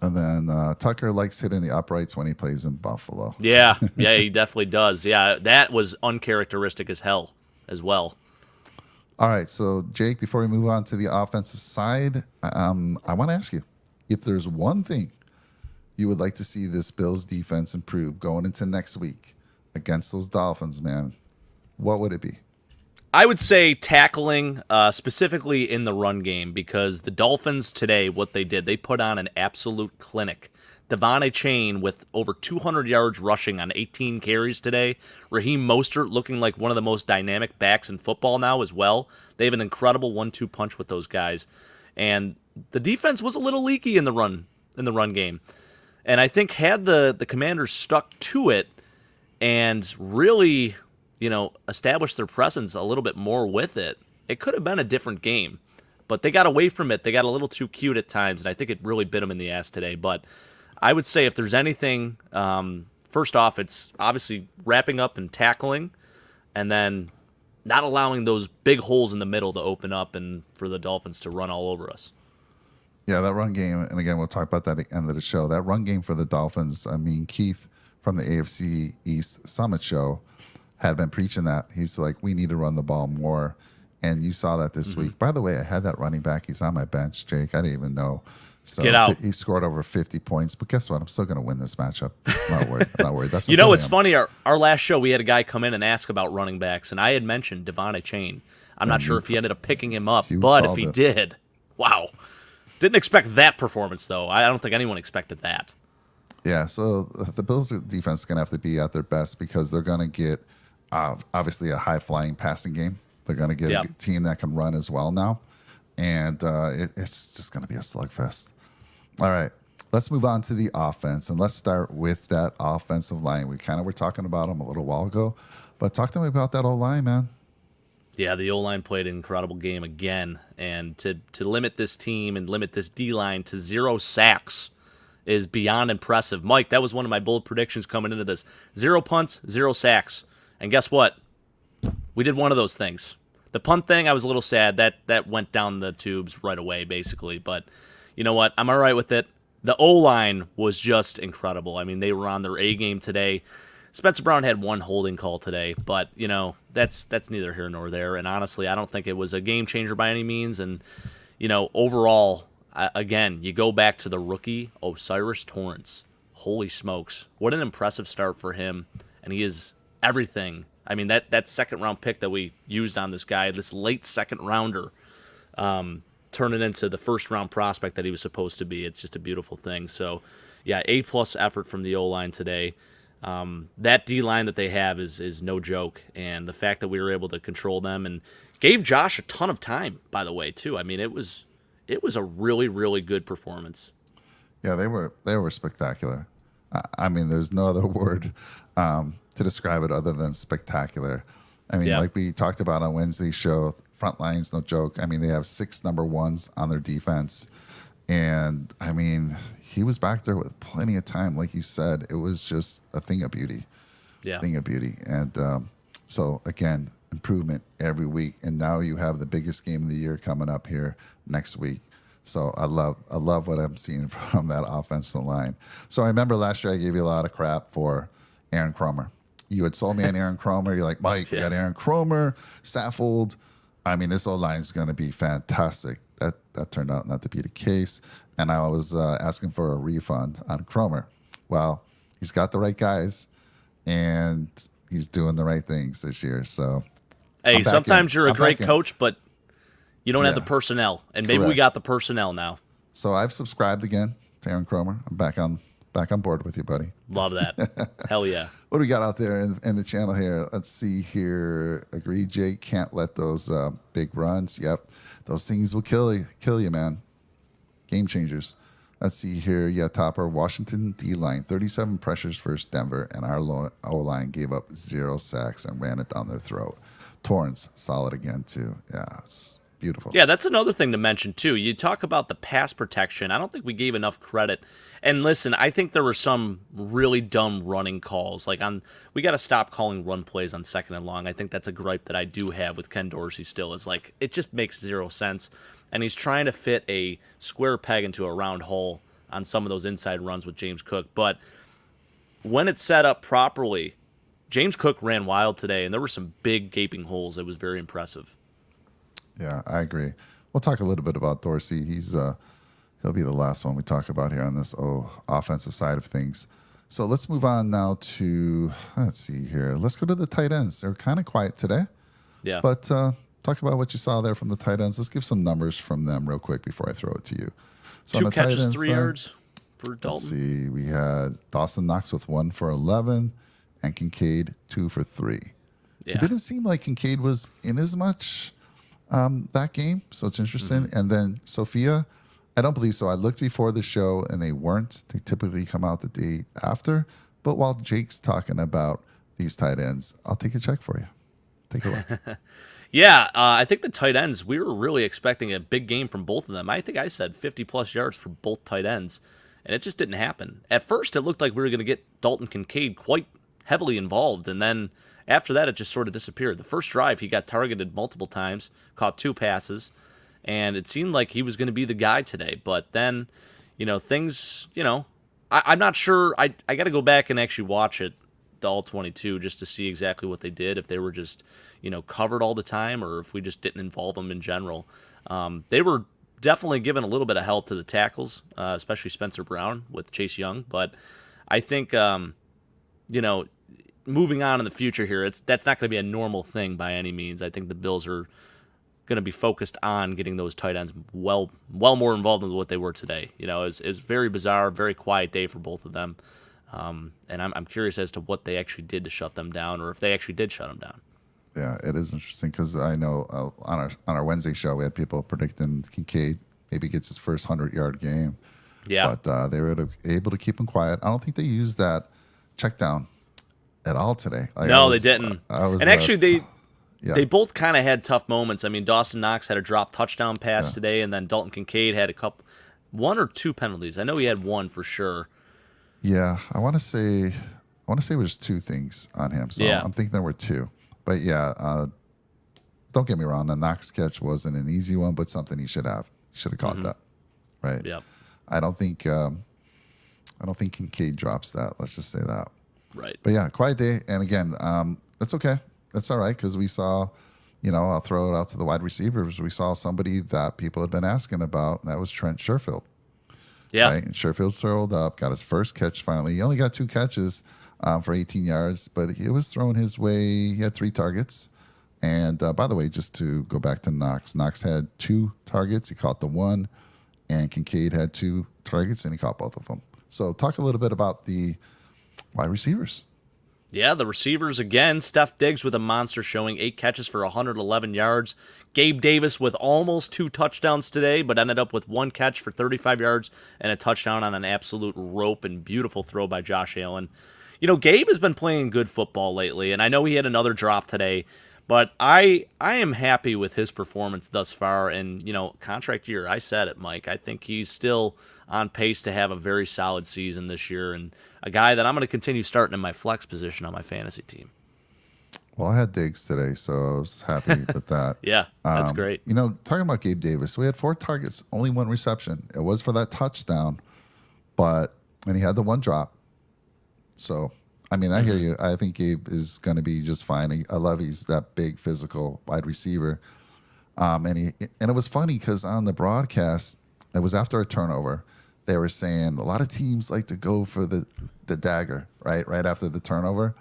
And then Tucker likes hitting the uprights when he plays in Buffalo. Yeah, he definitely does. Yeah, that was uncharacteristic as hell as well. All right, so Jake, before we move on to the offensive side, I want to ask you, if there's one thing you would like to see this Bills defense improve going into next week against those Dolphins, man, what would it be? I would say tackling, specifically in the run game, because the Dolphins today, what they did, they put on an absolute clinic. Devon Achane with over 200 yards rushing on 18 carries today. Raheem Mostert looking like one of the most dynamic backs in football now as well. They have an incredible 1-2 punch with those guys. And the defense was a little leaky in the run game. And I think had the Commanders stuck to it and really, established their presence a little bit more with it, it could have been a different game. But they got away from it. They got a little too cute at times, and I think it really bit them in the ass today. But I would say if there's anything, first off, it's obviously wrapping up and tackling, and then not allowing those big holes in the middle to open up and for the Dolphins to run all over us. Yeah, that run game, and again, we'll talk about that at the end of the show. That run game for the Dolphins, I mean, Keith, from the AFC East Summit show had been preaching that. He's like, we need to run the ball more. And you saw that this week. By the way, I had that running back. He's on my bench, Jake. I didn't even know. So Get out. He scored over 50 points. But guess what? I'm still going to win this matchup. I'm not worried. I'm not worried. That's it's funny. Our last show, we had a guy come in and ask about running backs, and I had mentioned Devon Chain. I'm not sure if he ended up picking him up, but if he did, wow. Didn't expect that performance, though. I don't think anyone expected that. Yeah, so the Bills' defense is going to have to be at their best because they're going to get, obviously, a high-flying passing game. They're going to get a team that can run as well now. And it's just going to be a slugfest. All right, let's move on to the offense. And let's start with that offensive line. We kind of were talking about them a little while ago. But talk to me about that O-line, man. Yeah, the O-line played an incredible game again. And to limit this team and limit this D-line to 0 sacks is beyond impressive. Mike, that was one of my bold predictions coming into this. 0 punts, 0 sacks. And guess what? We did one of those things. The punt thing, I was a little sad. That went down the tubes right away, basically. But you know what? I'm all right with it. The O-line was just incredible. I mean, they were on their A game today. Spencer Brown had one holding call today, but, that's neither here nor there. And honestly, I don't think it was a game changer by any means. And, overall, again, you go back to the rookie, O'Cyrus Torrence. Holy smokes. What an impressive start for him. And he is everything. I mean, that second-round pick that we used on this guy, this late second-rounder, turn it into the first-round prospect that he was supposed to be. It's just a beautiful thing. So, yeah, A-plus effort from the O-line today. That D-line that they have is no joke, and the fact that we were able to control them and gave Josh a ton of time, by the way, too. I mean, it was a really, really good performance. Yeah, they were spectacular. I mean, there's no other word to describe it other than spectacular. I mean, like we talked about on Wednesday's show, front line's no joke. I mean, they have 6 number ones on their defense. And, I mean, he was back there with plenty of time. Like you said, it was just a thing of beauty. Yeah. Thing of beauty. And so, again, improvement every week. And now you have the biggest game of the year coming up here next week. So I love what I'm seeing from that offensive line. So I remember last year I gave you a lot of crap for Aaron Cromer. You had sold me on Aaron Cromer. You're like, Mike, we got Aaron Cromer, Saffold. I mean, this O-line is going to be fantastic. That turned out not to be the case. And I was asking for a refund on Cromer. Well, he's got the right guys, and he's doing the right things this year. So, hey, sometimes you're a great coach, but you don't have the personnel. And maybe we got the personnel now. So I've subscribed again to Aaron Cromer. I'm back on board with you, buddy. Love that. Hell yeah. What do we got out there in the channel here? Let's see here. Agree, Jake. Can't let those big runs. Yep. Those things will kill you, man. Game changers. Let's see here. Yeah, topper. Washington D-line. 37 pressures versus Denver, and our O-line gave up 0 sacks and ran it down their throat. Torrance, solid again, too. Yeah, it's beautiful. Yeah, that's another thing to mention, too. You talk about the pass protection. I don't think we gave enough credit. And listen, I think there were some really dumb running calls. We got to stop calling run plays on 2nd and long. I think that's a gripe that I do have with Ken Dorsey still. Is like, it just makes 0 sense. And he's trying to fit a square peg into a round hole on some of those inside runs with James Cook. But when it's set up properly, James Cook ran wild today, and there were some big gaping holes. It was very impressive. Yeah, I agree. We'll talk a little bit about Dorsey. He'll be the last one we talk about here on this offensive side of things. So let's move on now to, let's see here. Let's go to the tight ends. They're kind of quiet today. Yeah. But talk about what you saw there from the tight ends. Let's give some numbers from them real quick before I throw it to you. So 2 catches, 3 yards for Dalton. Let's see. We had Dawson Knox with 1 for 11 and Kincaid 2 for 3. Yeah. It didn't seem like Kincaid was in as much that game, so it's interesting. And then Sophia, I don't believe so. I looked before the show, and they weren't. They typically come out the day after. But while Jake's talking about these tight ends, I'll take a check for you. Take a look. Yeah, I think the tight ends, we were really expecting a big game from both of them. I think I said 50-plus yards for both tight ends, and it just didn't happen. At first, it looked like we were going to get Dalton Kincaid quite heavily involved, and then after that, it just sort of disappeared. The first drive, he got targeted multiple times, caught 2 passes, and it seemed like he was going to be the guy today. But then, things, I'm not sure. I got to go back and actually watch it, the all 22, just to see exactly what they did. If they were just, covered all the time, or if we just didn't involve them in general. They were definitely giving a little bit of help to the tackles, especially Spencer Brown with Chase Young. But I think, moving on in the future here, that's not going to be a normal thing by any means. I think the Bills are going to be focused on getting those tight ends well more involved than what they were today. It's very bizarre, very quiet day for both of them. And I'm curious as to what they actually did to shut them down, or if they actually did shut them down. Yeah, it is interesting because I know on our Wednesday show we had people predicting Kincaid maybe gets his first 100-yard game. Yeah, but they were able to keep him quiet. I don't think they used that check down at all today. No, they didn't. And actually, they both kind of had tough moments. I mean, Dawson Knox had a drop touchdown pass today, and then Dalton Kincaid had one or two penalties. I know he had one for sure. Yeah, I want to say it was two things on him. So I'm thinking there were two. But don't get me wrong, the Knox catch wasn't an easy one, but something he should have. He should have caught that, right? Yeah. I don't think Kincaid drops that. Let's just say that. Right. But yeah, quiet day, and again, that's okay. That's all right because we saw, I'll throw it out to the wide receivers. We saw somebody that people had been asking about, and that was Trent Sherfield. Yeah. Right? And Sherfield circled up, got his first catch finally. He only got 2 catches for 18 yards, but it was thrown his way. He had 3 targets. And by the way, just to go back to Knox had 2 targets. He caught the one, and Kincaid had 2 targets, and he caught both of them. So talk a little bit about the wide receivers. Yeah, the receivers again. Steph Diggs with a monster showing, 8 catches for 111 yards. Gabe Davis with almost 2 touchdowns today, but ended up with 1 catch for 35 yards and a touchdown on an absolute rope and beautiful throw by Josh Allen. Gabe has been playing good football lately, and I know he had another drop today, but I am happy with his performance thus far. And, contract year, I said it, Mike. I think he's still on pace to have a very solid season this year, and a guy that I'm going to continue starting in my flex position on my fantasy team. Well, I had Diggs today, so I was happy with that. Yeah, that's great. Talking about Gabe Davis, we had 4 targets, only 1 reception. It was for that touchdown, and he had the 1 drop. So, I hear you. I think Gabe is going to be just fine. I love he's that big physical wide receiver. And it was funny because on the broadcast, it was after a turnover. They were saying a lot of teams like to go for the dagger, right after the turnover.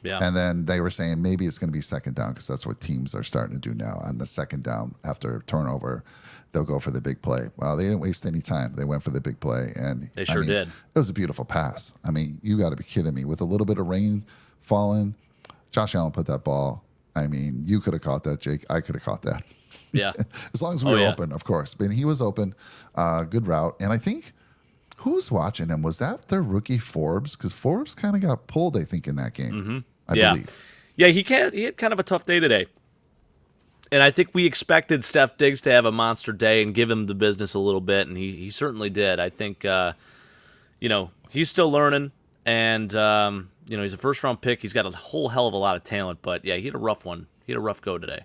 Yeah. And then they were saying maybe it's going to be second down because that's what teams are starting to do now. On the second down after a turnover, they'll go for the big play. Well, they didn't waste any time. They went for the big play. And they sure did. It was a beautiful pass. You got to be kidding me. With a little bit of rain falling, Josh Allen put that ball. You could have caught that, Jake. I could have caught that. Yeah. As long as we were open, of course. But he was open. Good route. And I think, who's watching him? Was that their rookie Forbes? Because Forbes kind of got pulled, I think, in that game. I believe. Yeah, he had kind of a tough day today. And I think we expected Steph Diggs to have a monster day and give him the business a little bit, and he certainly did. I think, he's still learning, and, he's a first-round pick. He's got a whole hell of a lot of talent, but, yeah, he had a rough one. He had a rough go today.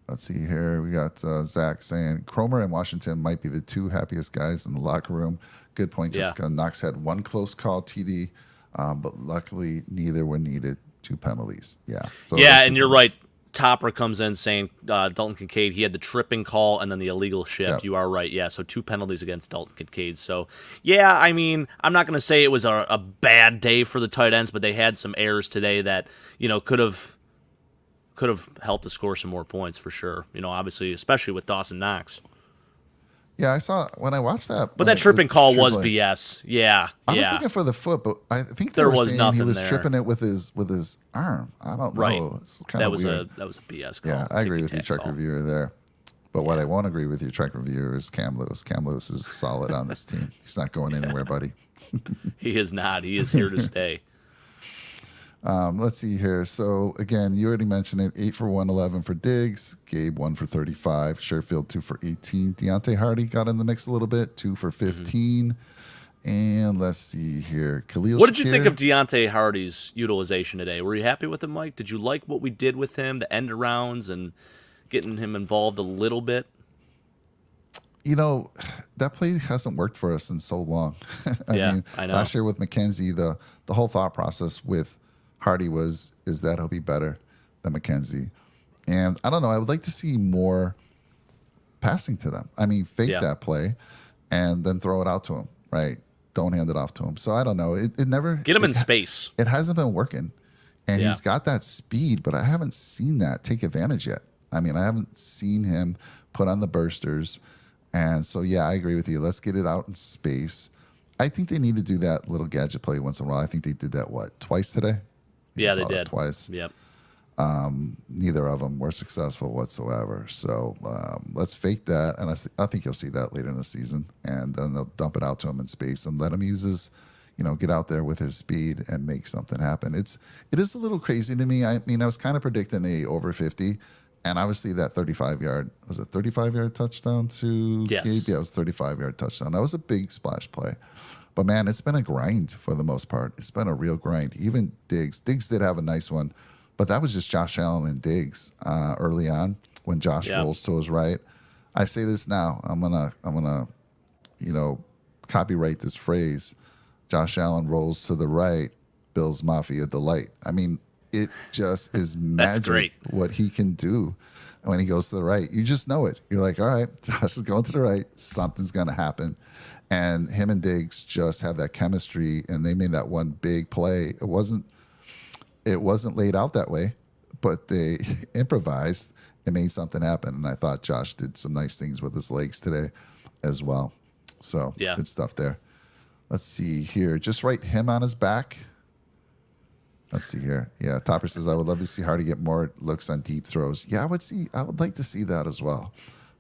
Let's see here. We got Zach saying Cromer and Washington might be the 2 happiest guys in the locker room. Good point, Jessica. Knox had 1 close call TD, but luckily neither were needed. 2 penalties. Yeah. So and you're right. Topper comes in saying Dalton Kincaid, he had the tripping call and then the illegal shift. Yep. You are right. Yeah, so 2 penalties against Dalton Kincaid. So, yeah, I'm not going to say it was a bad day for the tight ends, but they had some errors today that, could have helped to score some more points for sure. Obviously, especially with Dawson Knox. Yeah, I saw when I watched that. But that tripping call was BS. Yeah, I was looking for the foot, but I think there was saying he was tripping it with his arm. I don't know. Right. It's kind of weird. That was a BS call. Yeah, I agree with you, truck reviewer there. But what I won't agree with you, truck reviewer, is Cam Lewis. Cam Lewis is solid on this team. He's not going anywhere, buddy. He is not. He is here to stay. Let's see here. So, again, you already mentioned it. 8 for 111 for Diggs. Gabe, 1 for 35. Sherfield, 2 for 18. Deontay Hardy got in the mix a little bit, 2 for 15. And let's see here. Khalil What did you think of Deontay Hardy's utilization today? Were you happy with him, Mike? Did you like what we did with him, the end arounds and getting him involved a little bit? that play hasn't worked for us in so long. I mean, I know. last year with McKenzie, the whole thought process with Hardy is that he'll be better than McKenzie. And I don't know. I would like to see more passing to them. I mean, fake that play and then throw it out to him, right? Don't hand it off to him. So I don't know. It never get him in space. It hasn't been working, and he's got that speed, but I haven't seen that take advantage yet. I mean, I haven't seen him put on the bursters, and so yeah, I agree with you. Let's get it out in space. I think they need to do that little gadget play once in a while. I think they did that twice today. Yeah, they did twice. Yep. Neither of them were successful whatsoever. So let's fake that, and I think you'll see that later in the season. And then they'll dump it out to him in space and let him use his, get out there with his speed and make something happen. It is a little crazy to me. I mean, I was kind of predicting a over 50, and obviously that 35-yard touchdown to Gabe? Yeah, it was 35-yard touchdown. That was a big splash play. But man, it's been a grind for the most part. It's been a real grind. Even Diggs did have a nice one. But that was just Josh Allen and Diggs early on when Josh rolls to his right. I say this now. I'm gonna copyright this phrase. Josh Allen rolls to the right, Bills Mafia delight. I mean, it just is magic what he can do when he goes to the right. You just know it. You're like, all right, Josh is going to the right. Something's gonna happen. And him and Diggs just have that chemistry, and they made that one big play. It wasn't laid out that way, but they improvised and made something happen. And I thought Josh did some nice things with his legs today as well. So good stuff there. Let's see here. Just write him on his back. Let's see here. Yeah, Topper says, I would love to see Hardy get more looks on deep throws. Yeah, I would like to see that as well.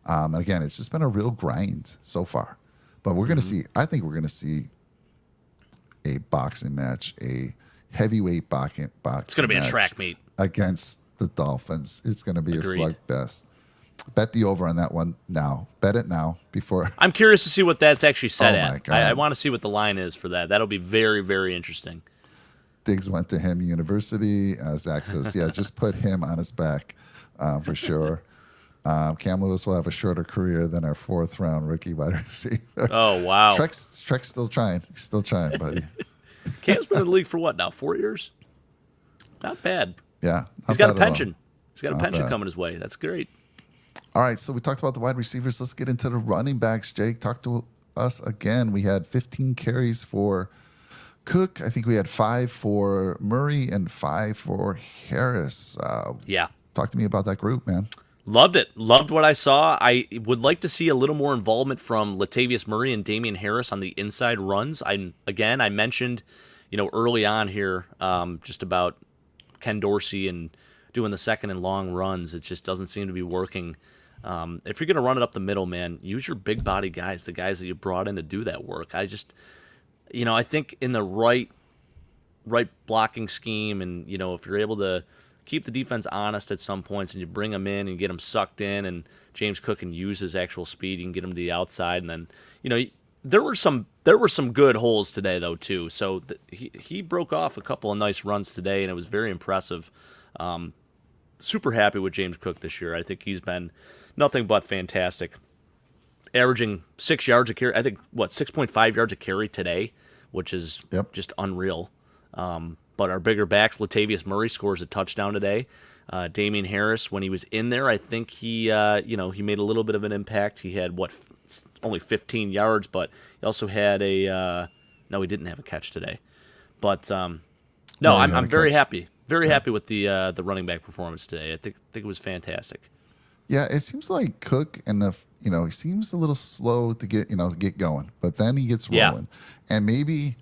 And again, it's just been a real grind so far. But we're going to see, I think we're going to see a boxing match, a heavyweight boxing It's going to be match a track meet against the Dolphins. It's going to be Agreed. a slugfest. Bet the over on that one now. Bet it now before. I'm curious to see what that's actually set Oh, my at. God. I want to see what the line is for that. That'll be very, very interesting. Diggs went to him university. Zach says, yeah, just put him on his back for sure. Cam Lewis will have a shorter career than our 4th-round rookie wide receiver. Oh, wow. Trek's still trying. He's still trying, buddy. Cam's been in the league for what now? 4 years? Not bad. Yeah. He's got a pension. He's got a pension coming his way. That's great. All right, so we talked about the wide receivers. Let's get into the running backs. Jake, talk to us again. We had 15 carries for Cook. I think we had 5 for Murray and 5 for Harris. Talk to me about that group, man. Loved it. Loved what I saw. I would like to see a little more involvement from Latavius Murray and Damian Harris on the inside runs. I mentioned, early on here, just about Ken Dorsey and doing the second and long runs. It just doesn't seem to be working. If you're going to run it up the middle, man, use your big body guys, the guys that you brought in to do that work. I think in the right blocking scheme, and if you're able to keep the defense honest at some points, and you bring them in and get them sucked in, and James Cook can use his actual speed. You can get him to the outside, and then there were some good holes today though too. So he broke off a couple of nice runs today, and it was very impressive. Super happy with James Cook this year. I think he's been nothing but fantastic. Averaging 6 yards a carry. I think 6.5 yards a carry today, which is just unreal. But our bigger backs, Latavius Murray scores a touchdown today. Damian Harris, when he was in there, I think he made a little bit of an impact. He had only 15 yards, but he also had he didn't have a catch today. But I'm very happy, happy with the running back performance today. I think it was fantastic. Yeah, it seems like Cook he seems a little slow to get going, but then he gets rolling, and maybe.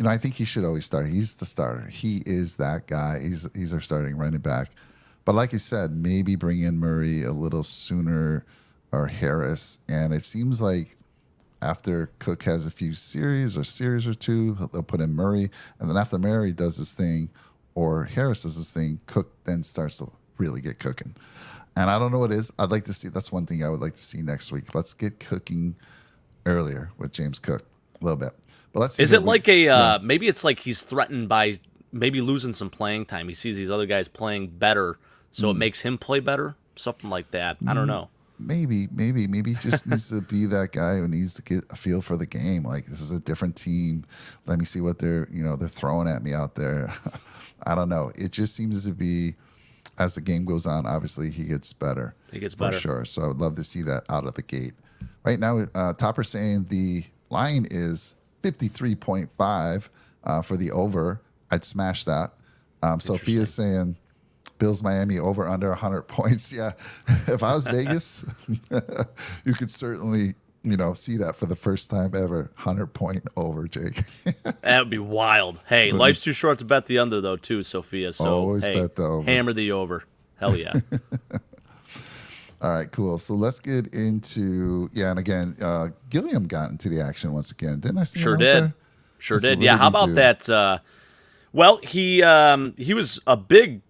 I think he should always start. He's the starter. He is that guy. He's our starting running back. But like you said, maybe bring in Murray a little sooner or Harris. And it seems like after Cook has a few series or two, they'll put in Murray. And then after Murray does his thing or Harris does his thing, Cook then starts to really get cooking. And I don't know what it is. I'd like to see. That's one thing I would like to see next week. Let's get cooking earlier with James Cook a little bit. But let's see. Is it like maybe it's like he's threatened by maybe losing some playing time. He sees these other guys playing better, so it makes him play better. Something like that. I don't know. maybe he just needs to be that guy who needs to get a feel for the game. Like, this is a different team. Let me see what they're throwing at me out there. I don't know. It just seems to be, as the game goes on, obviously he gets better. He gets better. For sure. So I would love to see that out of the gate. Right now, Topper's saying the line is 53.5 for the over. I'd smash that. Sophia's saying Bills Miami over under 100 points. Yeah, if I was Vegas, you could certainly see that for the first time ever. 100-point over, Jake. That would be wild. Hey, life's too short to bet the under though, too, Sophia. So always bet the over. Hammer the over. Hell yeah. All right, cool. So let's get into and again, Gilliam got into the action once again. Didn't I see him out there? Sure did. Yeah. How about that? Well, he was a big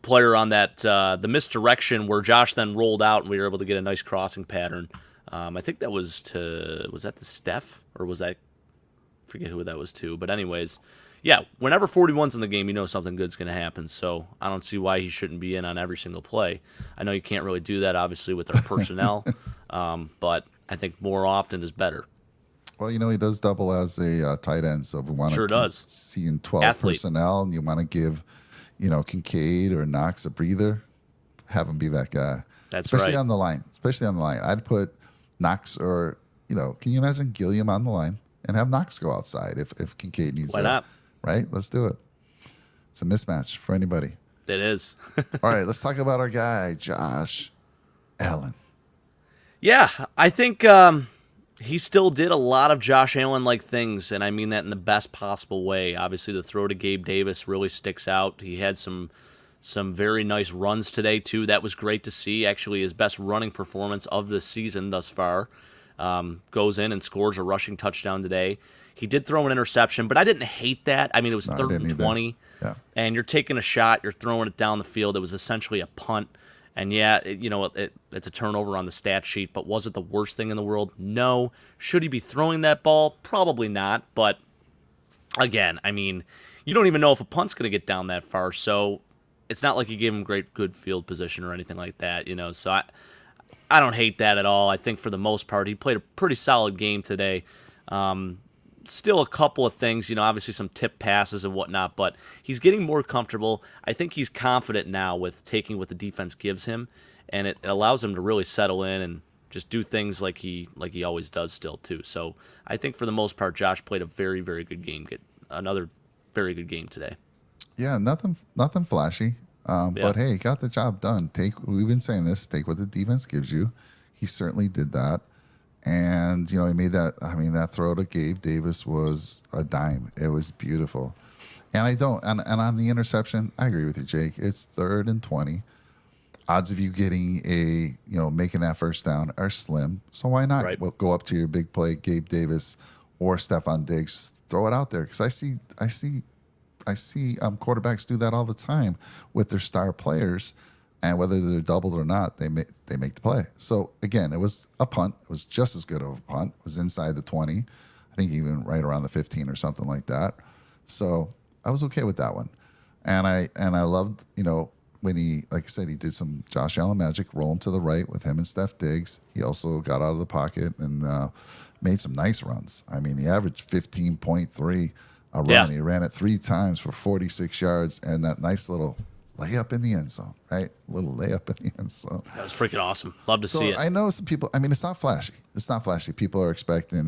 player on that the misdirection where Josh then rolled out and we were able to get a nice crossing pattern. I think that was that the Steph, or was that, I forget who that was to, but anyways, yeah, whenever 41's in the game, you know something good's going to happen, so I don't see why he shouldn't be in on every single play. I know you can't really do that, obviously, with our personnel, but I think more often is better. Well, he does double as a tight end, so if we want to see in 12 personnel and you want to give, Kincaid or Knox a breather, have him be that guy. That's especially right. on the line. Especially on the line. I'd put Knox or, can you imagine Gilliam on the line and have Knox go outside if Kincaid needs Why that? not? Right? Let's do it. It's a mismatch for anybody. It is. All right, let's talk about our guy, Josh Allen. Yeah, I think he still did a lot of Josh Allen-like things, and I mean that in the best possible way. Obviously, the throw to Gabe Davis really sticks out. He had some very nice runs today, too. That was great to see. Actually, his best running performance of the season thus far. Goes in and scores a rushing touchdown today. He did throw an interception, but I didn't hate that. I mean, it was 3rd and 20, and you're taking a shot. You're throwing it down the field. It was essentially a punt. And yeah, it's a turnover on the stat sheet, but was it the worst thing in the world? No. Should he be throwing that ball? Probably not. But again, I mean, you don't even know if a punt's going to get down that far, so it's not like you gave him good field position or anything like that, So I don't hate that at all. I think for the most part, he played a pretty solid game today. Still a couple of things, obviously some tip passes and whatnot, but he's getting more comfortable. I think he's confident now with taking what the defense gives him, and it allows him to really settle in and just do things like he always does still too. So I think for the most part, Josh played a very, very good game. Another very good game today. Yeah, nothing flashy, but hey, got the job done. We've been saying this, take what the defense gives you. He certainly did that. And, he made that, that throw to Gabe Davis was a dime. It was beautiful. And and on the interception, I agree with you, Jake. It's 3rd and 20. Odds of you getting making that first down are slim. So why not go up to your big play, Gabe Davis or Stephon Diggs, throw it out there. Because I see quarterbacks do that all the time with their star players. And whether they're doubled or not, they make the play. So, again, it was a punt. It was just as good of a punt. It was inside the 20. I think even right around the 15 or something like that. So, I was okay with that one. And I loved, when he, like I said, he did some Josh Allen magic, rolling to the right with him and Steph Diggs. He also got out of the pocket and made some nice runs. I mean, he averaged 15.3 a run. Yeah. He ran it 3 times for 46 yards and that nice little layup in the end zone, right? A little layup in the end zone. That was freaking awesome. Love to see it. I know some people, it's not flashy. It's not flashy. People are expecting,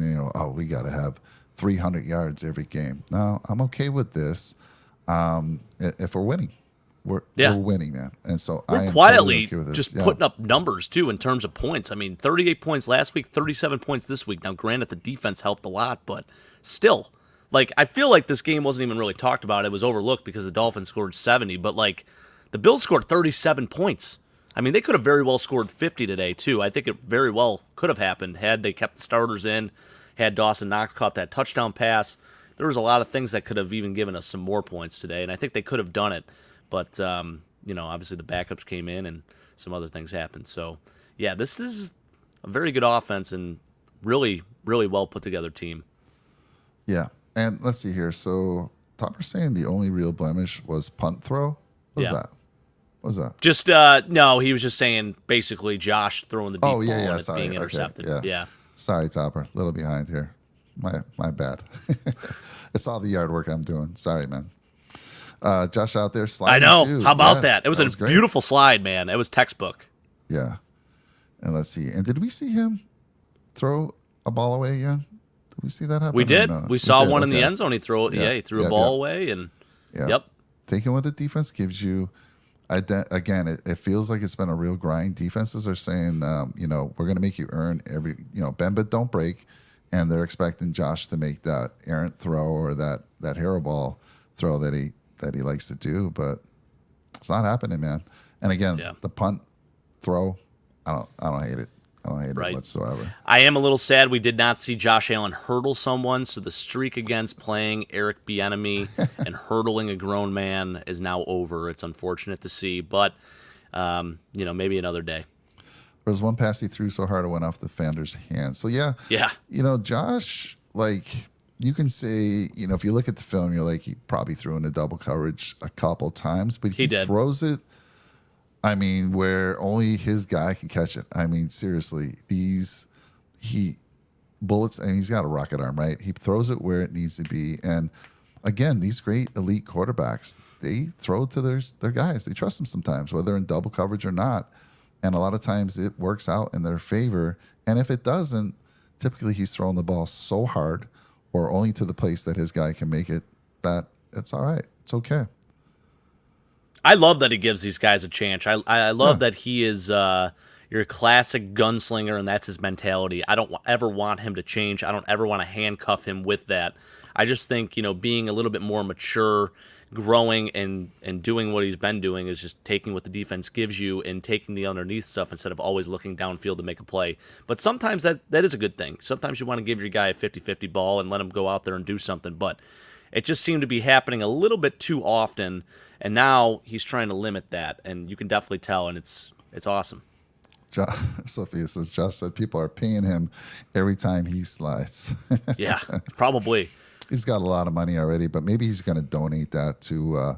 we got to have 300 yards every game. No, I'm okay with this if we're winning. We're winning, man. And so we're quietly totally okay just putting up numbers, too, in terms of points. 38 points last week, 37 points this week. Now, granted, the defense helped a lot, but still. I feel like this game wasn't even really talked about. It was overlooked because the Dolphins scored 70, but, the Bills scored 37 points. They could have very well scored 50 today, too. I think it very well could have happened had they kept the starters in, had Dawson Knox caught that touchdown pass. There was a lot of things that could have even given us some more points today, and I think they could have done it. But, obviously the backups came in and some other things happened. So, yeah, this is a very good offense and really, really well put together team. Yeah. And let's see here. So Topper's saying the only real blemish was punt throw. What was that? What was that? Just no, he was just saying basically Josh throwing the deep ball and it sorry. being intercepted. Okay, yeah. Sorry, Topper. A little behind here. My bad. It's all the yard work I'm doing. Sorry, man. Josh out there sliding. I know. Too. How about Yes, that? It was a beautiful slide, man. It was textbook. Yeah. And let's see. And did we see him throw a ball away again? Did we see that happen? We did. No? We saw one in the end zone. He threw a ball away, and yep. Taking what the defense gives you. Again, it feels like it's been a real grind. Defenses are saying, we're going to make you earn every, bend but don't break, and they're expecting Josh to make that errant throw or that hero ball throw that he likes to do, but it's not happening, man. And again, the punt throw, I don't hate it. I don't hate it whatsoever. I am a little sad we did not see Josh Allen hurdle someone, so the streak against playing Eric Bieniemy and hurdling a grown man is now over. It's unfortunate to see, but maybe another day. There was one pass he threw so hard it went off the defender's hand. So yeah. Josh, you can say, if you look at the film, you're like, he probably threw into double coverage a couple times, but he throws it. Where only his guy can catch it. Seriously, bullets, and he's got a rocket arm, right? He throws it where it needs to be. And again, these great elite quarterbacks, they throw to their guys. They trust them sometimes, whether in double coverage or not. And a lot of times it works out in their favor. And if it doesn't, typically he's throwing the ball so hard or only to the place that his guy can make it that it's all right. It's okay. I love that he gives these guys a chance. I love that he is your classic gunslinger, and that's his mentality. I don't ever want him to change. I don't ever want to handcuff him with that. I just think, being a little bit more mature, growing and doing what he's been doing is just taking what the defense gives you and taking the underneath stuff instead of always looking downfield to make a play. But sometimes that is a good thing. Sometimes you want to give your guy a 50-50 ball and let him go out there and do something. But it just seemed to be happening a little bit too often, and now he's trying to limit that, and you can definitely tell, and it's awesome. Sophia says, Josh said people are paying him every time he slides. Yeah, probably. He's got a lot of money already, but maybe he's going to donate that to,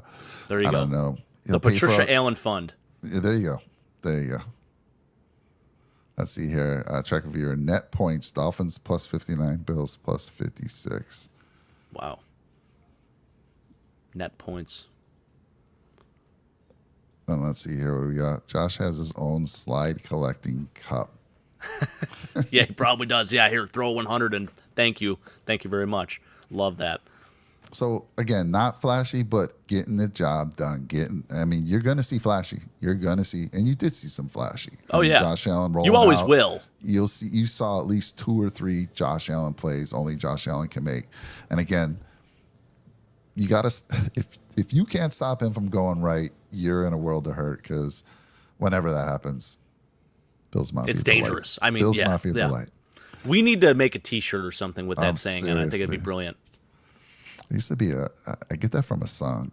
there you I go. don't know. The Patricia Allen Fund. Yeah, there you go. Let's see here. Track of your net points. Dolphins plus 59, Bills plus 56. Wow. Net points. And let's see here what we got. Josh has his own slide collecting cup. Yeah, he probably does. Yeah, here, throw 100 and thank you. Thank you very much. Love that. So, again, not flashy, but getting the job done. You're going to see flashy. You're going to see, and you did see some flashy. Yeah. Josh Allen rolling You always out. will. You saw at least 2 or 3 Josh Allen plays only Josh Allen can make. And again, you got to, if you can't stop him from going right, you're in a world of hurt because whenever that happens, Bills Mafia. It's dangerous. Bills Mafia delight. We need to make a T-shirt or something with that saying, and I think it'd be brilliant. There used to be I get that from a song,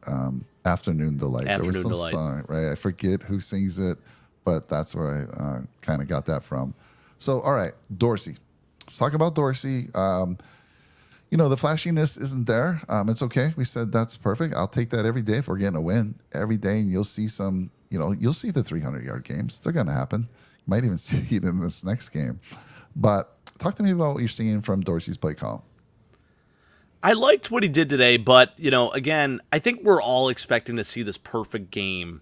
Afternoon Delight. There was some song, right? I forget who sings it, but that's where I kind of got that from. So, all right, Dorsey. Let's talk about Dorsey. The flashiness isn't there. It's okay. We said that's perfect. I'll take that every day if we're getting a win every day, and you'll see you'll see the 300-yard games. They're going to happen. You might even see it in this next game. But talk to me about what you're seeing from Dorsey's play call. I liked what he did today, but, again, I think we're all expecting to see this perfect game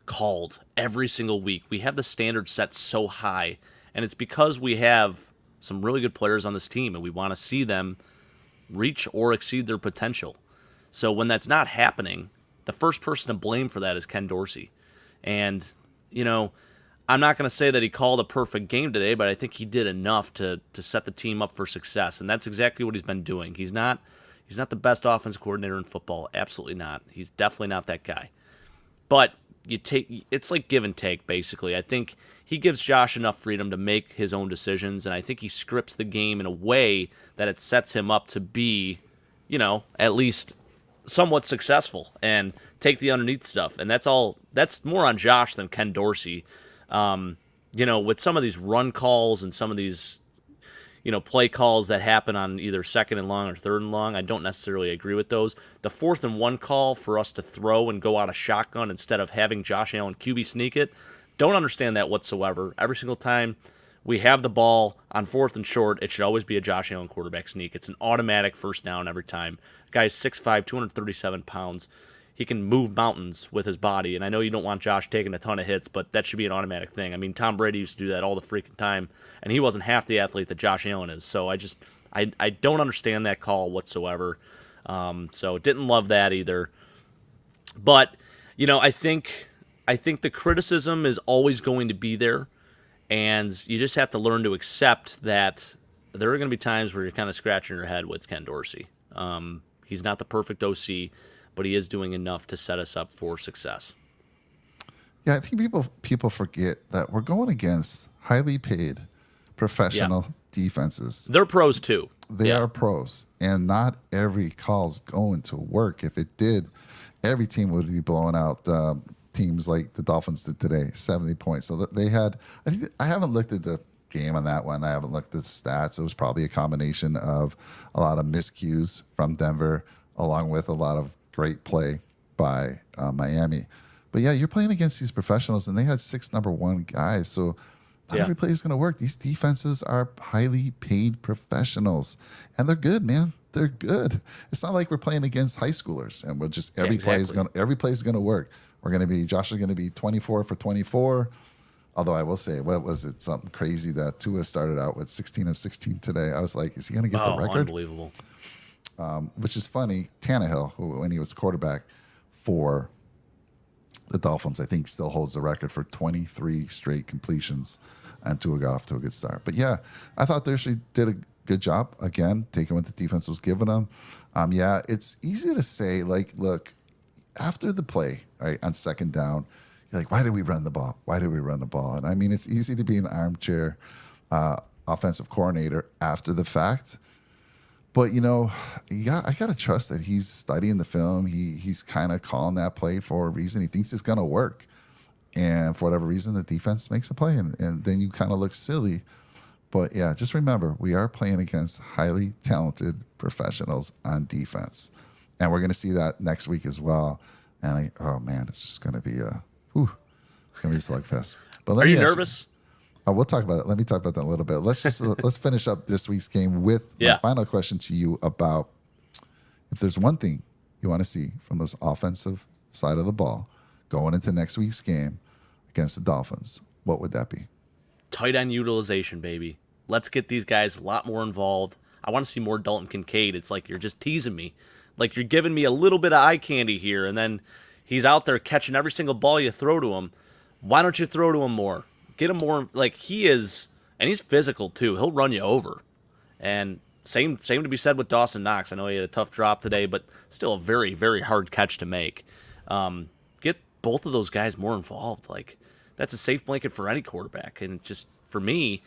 called every single week. We have the standard set so high, and it's because we have some really good players on this team, and we want to see them reach or exceed their potential. So when that's not happening, the first person to blame for that is Ken Dorsey. And, I'm not going to say that he called a perfect game today, but I think he did enough to set the team up for success, and that's exactly what he's been doing. He's not the best offensive coordinator in football, absolutely not. He's definitely not that guy. But it's like give and take, basically. I think he gives Josh enough freedom to make his own decisions, and I think he scripts the game in a way that it sets him up to be, at least somewhat successful and take the underneath stuff. And that's more on Josh than Ken Dorsey. With some of these run calls and some of these, play calls that happen on either 2nd and long or 3rd and long. I don't necessarily agree with those. The 4th and 1 call for us to throw and go out a shotgun instead of having Josh Allen QB sneak it, don't understand that whatsoever. Every single time we have the ball on 4th and short, it should always be a Josh Allen quarterback sneak. It's an automatic first down every time. The guy's 6'5", 237 pounds. He can move mountains with his body, and I know you don't want Josh taking a ton of hits, but that should be an automatic thing. I mean, Tom Brady used to do that all the freaking time, and he wasn't half the athlete that Josh Allen is. So I don't understand that call whatsoever. So didn't love that either. But I think the criticism is always going to be there, and you just have to learn to accept that there are going to be times where you're kind of scratching your head with Ken Dorsey. He's not the perfect OC, but he is doing enough to set us up for success. Yeah, I think people forget that we're going against highly paid professional defenses. They're pros too. They are pros, and not every call's going to work. If it did, every team would be blowing out teams like the Dolphins did today, 70 points. So that they had, I haven't looked at the game on that one. I haven't looked at the stats. It was probably a combination of a lot of miscues from Denver, along with a lot of great play by Miami. But yeah, you're playing against these professionals, and they had 6 number 1 guys. So not every play is going to work. These defenses are highly paid professionals, and they're good, man. They're good. It's not like we're playing against high schoolers, and we're just every play is going to work. Josh is going to be 24 for 24. Although I will say, what was it? Something crazy that Tua started out with 16 of 16 today. I was like, is he going to get the record? Unbelievable. Which is funny. Tannehill, who, when he was quarterback for the Dolphins, I think still holds the record for 23 straight completions, and Tua got off to a good start. But yeah, I thought they actually did a good job, again, taking what the defense was giving them. Yeah, it's easy to say, like, look, after the play, right, on 2nd down, you're like, why did we run the ball? Why did we run the ball? And I mean, it's easy to be an armchair offensive coordinator after the fact. But, I got to trust that he's studying the film. He's kind of calling that play for a reason. He thinks it's going to work. And for whatever reason, the defense makes a play, and then you kind of look silly. But, yeah, just remember, we are playing against highly talented professionals on defense. And we're going to see that next week as well. And, it's just going to be it's going to be a slugfest. But are you nervous? We'll talk about it. Let me talk about that a little bit. Let's finish up this week's game with my final question to you about if there's one thing you want to see from this offensive side of the ball going into next week's game against the Dolphins, what would that be? Tight end utilization, baby. Let's get these guys a lot more involved. I want to see more Dalton Kincaid. It's like you're just teasing me. Like you're giving me a little bit of eye candy here, and then he's out there catching every single ball you throw to him. Why don't you throw to him more? Get him more, like he is, and he's physical too. He'll run you over. And same to be said with Dawson Knox. I know he had a tough drop today, but still a very, very hard catch to make. Get both of those guys more involved. Like that's a safe blanket for any quarterback. And just for me,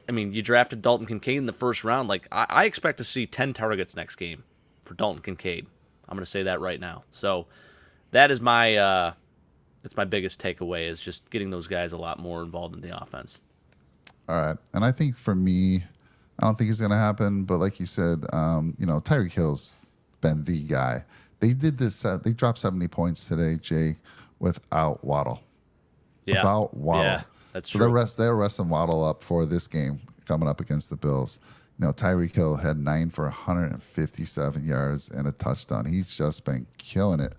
I mean, you drafted Dalton Kincaid in the 1st round. Like I expect to see 10 targets next game for Dalton Kincaid. I'm going to say that right now. So that is my that's my biggest takeaway, is just getting those guys a lot more involved in the offense. All right. And I think for me, I don't think it's going to happen. But like you said, Tyreek Hill's been the guy. They did this. They dropped 70 points today, Jake, without Waddle. Yeah. Without Waddle. Yeah, that's so true. They're resting Waddle up for this game coming up against the Bills. Tyreek Hill had 9 for 157 yards and a touchdown. He's just been killing it.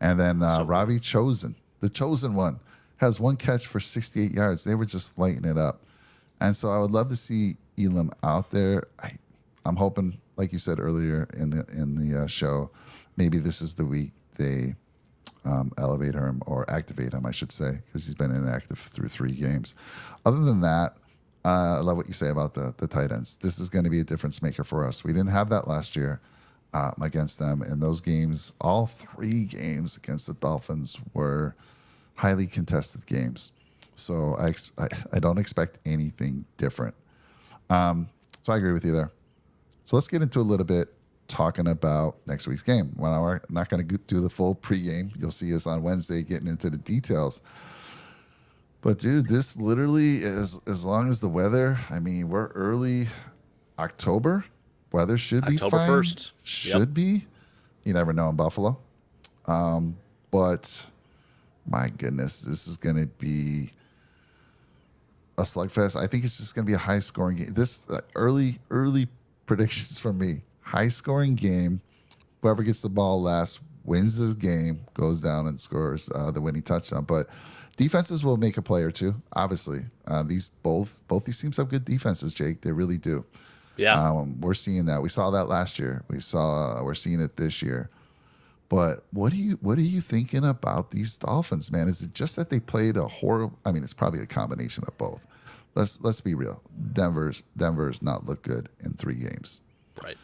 And then Robbie Chosen, the chosen one, has 1 catch for 68 yards. They were just lighting it up. And so I would love to see Elam out there. I'm hoping, like you said earlier in the show, maybe this is the week they elevate him or activate him, I should say, because he's been inactive through 3 games. Other than that, I love what you say about the tight ends. This is going to be a difference maker for us. We didn't have that last year against them. And those games, all 3 games against the Dolphins, were highly contested games. So I don't expect anything different. So I agree with you there. So let's get into a little bit talking about next week's game. Well, we're not going to do the full pregame. You'll see us on Wednesday getting into the details. But dude, this literally is as long as the weather. I mean, we're early October. Weather should be October fine. 1st. Should be. You never know in Buffalo. But my goodness, this is going to be a slugfest. I think it's just going to be a high-scoring game. This early predictions from me: high-scoring game. Whoever gets the ball last wins this game, goes down and scores the winning touchdown. But defenses will make a play or two. Obviously, both these teams have good defenses. Jake, they really do. Yeah, we're seeing that. We saw that last year. We're seeing it this year. But what are you thinking about these Dolphins, man? Is it just that they played a horrible? I mean, it's probably a combination of both. Let's be real. Denver's not looked good in 3 games. right.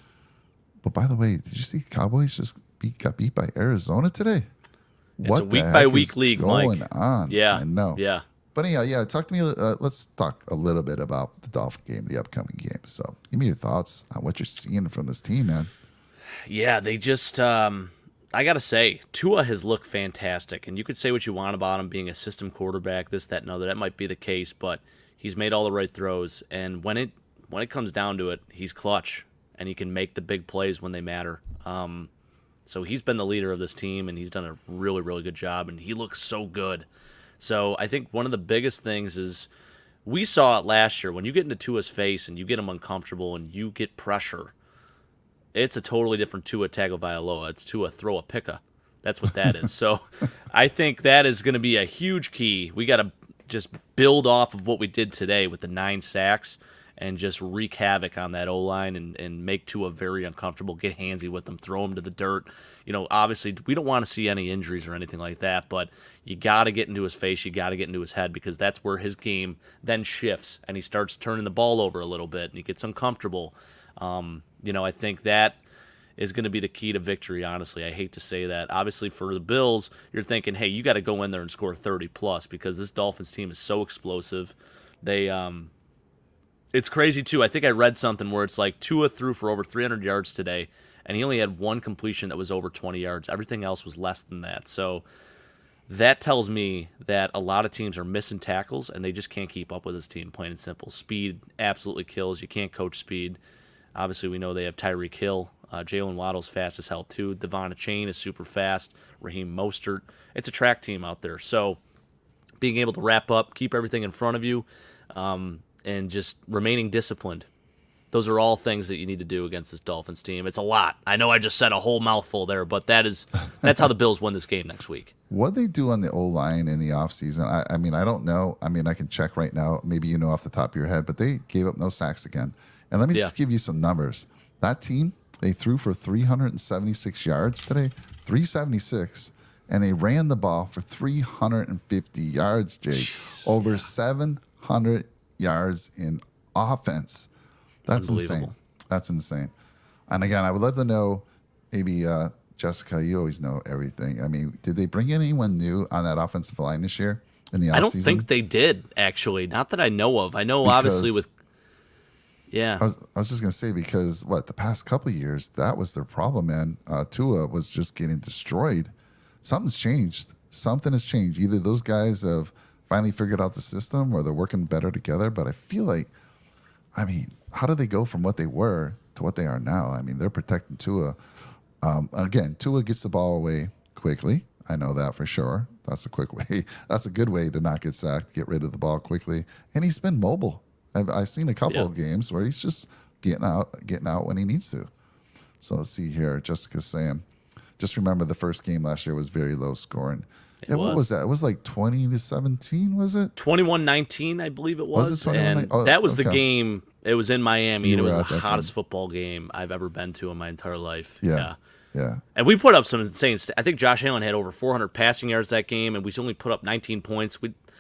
But by the way, did you see Cowboys just got beat by Arizona today? It's a week-by-week league, Mike. Going on? Yeah, I know. Yeah. But anyhow, yeah, talk to me. Let's talk a little bit about the Dolphin game, the upcoming game. So give me your thoughts on what you're seeing from this team, man. Yeah, they just, I got to say, Tua has looked fantastic. And you could say what you want about him being a system quarterback, this, that, and other. That might be the case, but he's made all the right throws. And when it comes down to it, he's clutch. And he can make the big plays when they matter. So he's been the leader of this team, and he's done a really, really good job. And he looks so good. So I think one of the biggest things is we saw it last year. When you get into Tua's face and you get him uncomfortable and you get pressure, it's a totally different Tua Tagovailoa. It's Tua throw a picka. That's what that is. So I think that is going to be a huge key. We got to just build off of what we did today with the 9 sacks and just wreak havoc on that O-line and make Tua very uncomfortable, get handsy with them, throw him to the dirt. You know, obviously, we don't want to see any injuries or anything like that, but you got to get into his face, you got to get into his head, because that's where his game then shifts, and he starts turning the ball over a little bit, and he gets uncomfortable. I think that is going to be the key to victory, honestly. I hate to say that. Obviously, for the Bills, you're thinking, hey, you got to go in there and score 30-plus, because this Dolphins team is so explosive. It's crazy, too. I think I read something where it's like Tua threw for over 300 yards today, and he only had 1 completion that was over 20 yards. Everything else was less than that. So that tells me that a lot of teams are missing tackles, and they just can't keep up with this team, plain and simple. Speed absolutely kills. You can't coach speed. Obviously, we know they have Tyreek Hill. Jalen Waddle's fast as hell, too. Devon Achane is super fast. Raheem Mostert. It's a track team out there. So being able to wrap up, keep everything in front of you, and just remaining disciplined. Those are all things that you need to do against this Dolphins team. It's a lot. I know I just said a whole mouthful there, but that's how the Bills win this game next week. What they do on the O-line in the offseason, I mean, I don't know. I mean, I can check right now. Maybe you know off the top of your head, but they gave up no sacks again. And let me just give you some numbers. That team, they threw for 376 yards today, 376, and they ran the ball for 350 yards, Jake. Over 700 yards in offense. That's insane. That's insane. And again, I would love to know, maybe Jessica, you always know everything. I mean, did they bring anyone new on that offensive line this year in the offseason? I don't think they did, actually. Not that I know of. I know, obviously, with... Yeah. I was just going to say, because, the past couple of years, that was their problem, man. Tua was just getting destroyed. Something's changed. Something has changed. Either those guys have finally figured out the system or they're working better together. But I feel like, I mean, how do they go from what they were to what they are now? I mean, they're protecting Tua. Again, Tua gets the ball away quickly. I know that for sure. That's a quick way. That's a good way to not get sacked, get rid of the ball quickly. And he's been mobile. I've seen a couple of games where he's just getting out when he needs to. So let's see here. Jessica's saying, just remember the first game last year was very low scoring. What was that? It was like 20-17, was it? 21-19, I believe it was. Was it 21-19? And that was the game. It was in Miami, and it was the hottest game. Football game I've ever been to in my entire life. Yeah. And we put up some insane. I think Josh Allen had over 400 passing yards that game, and we only put up 19 points.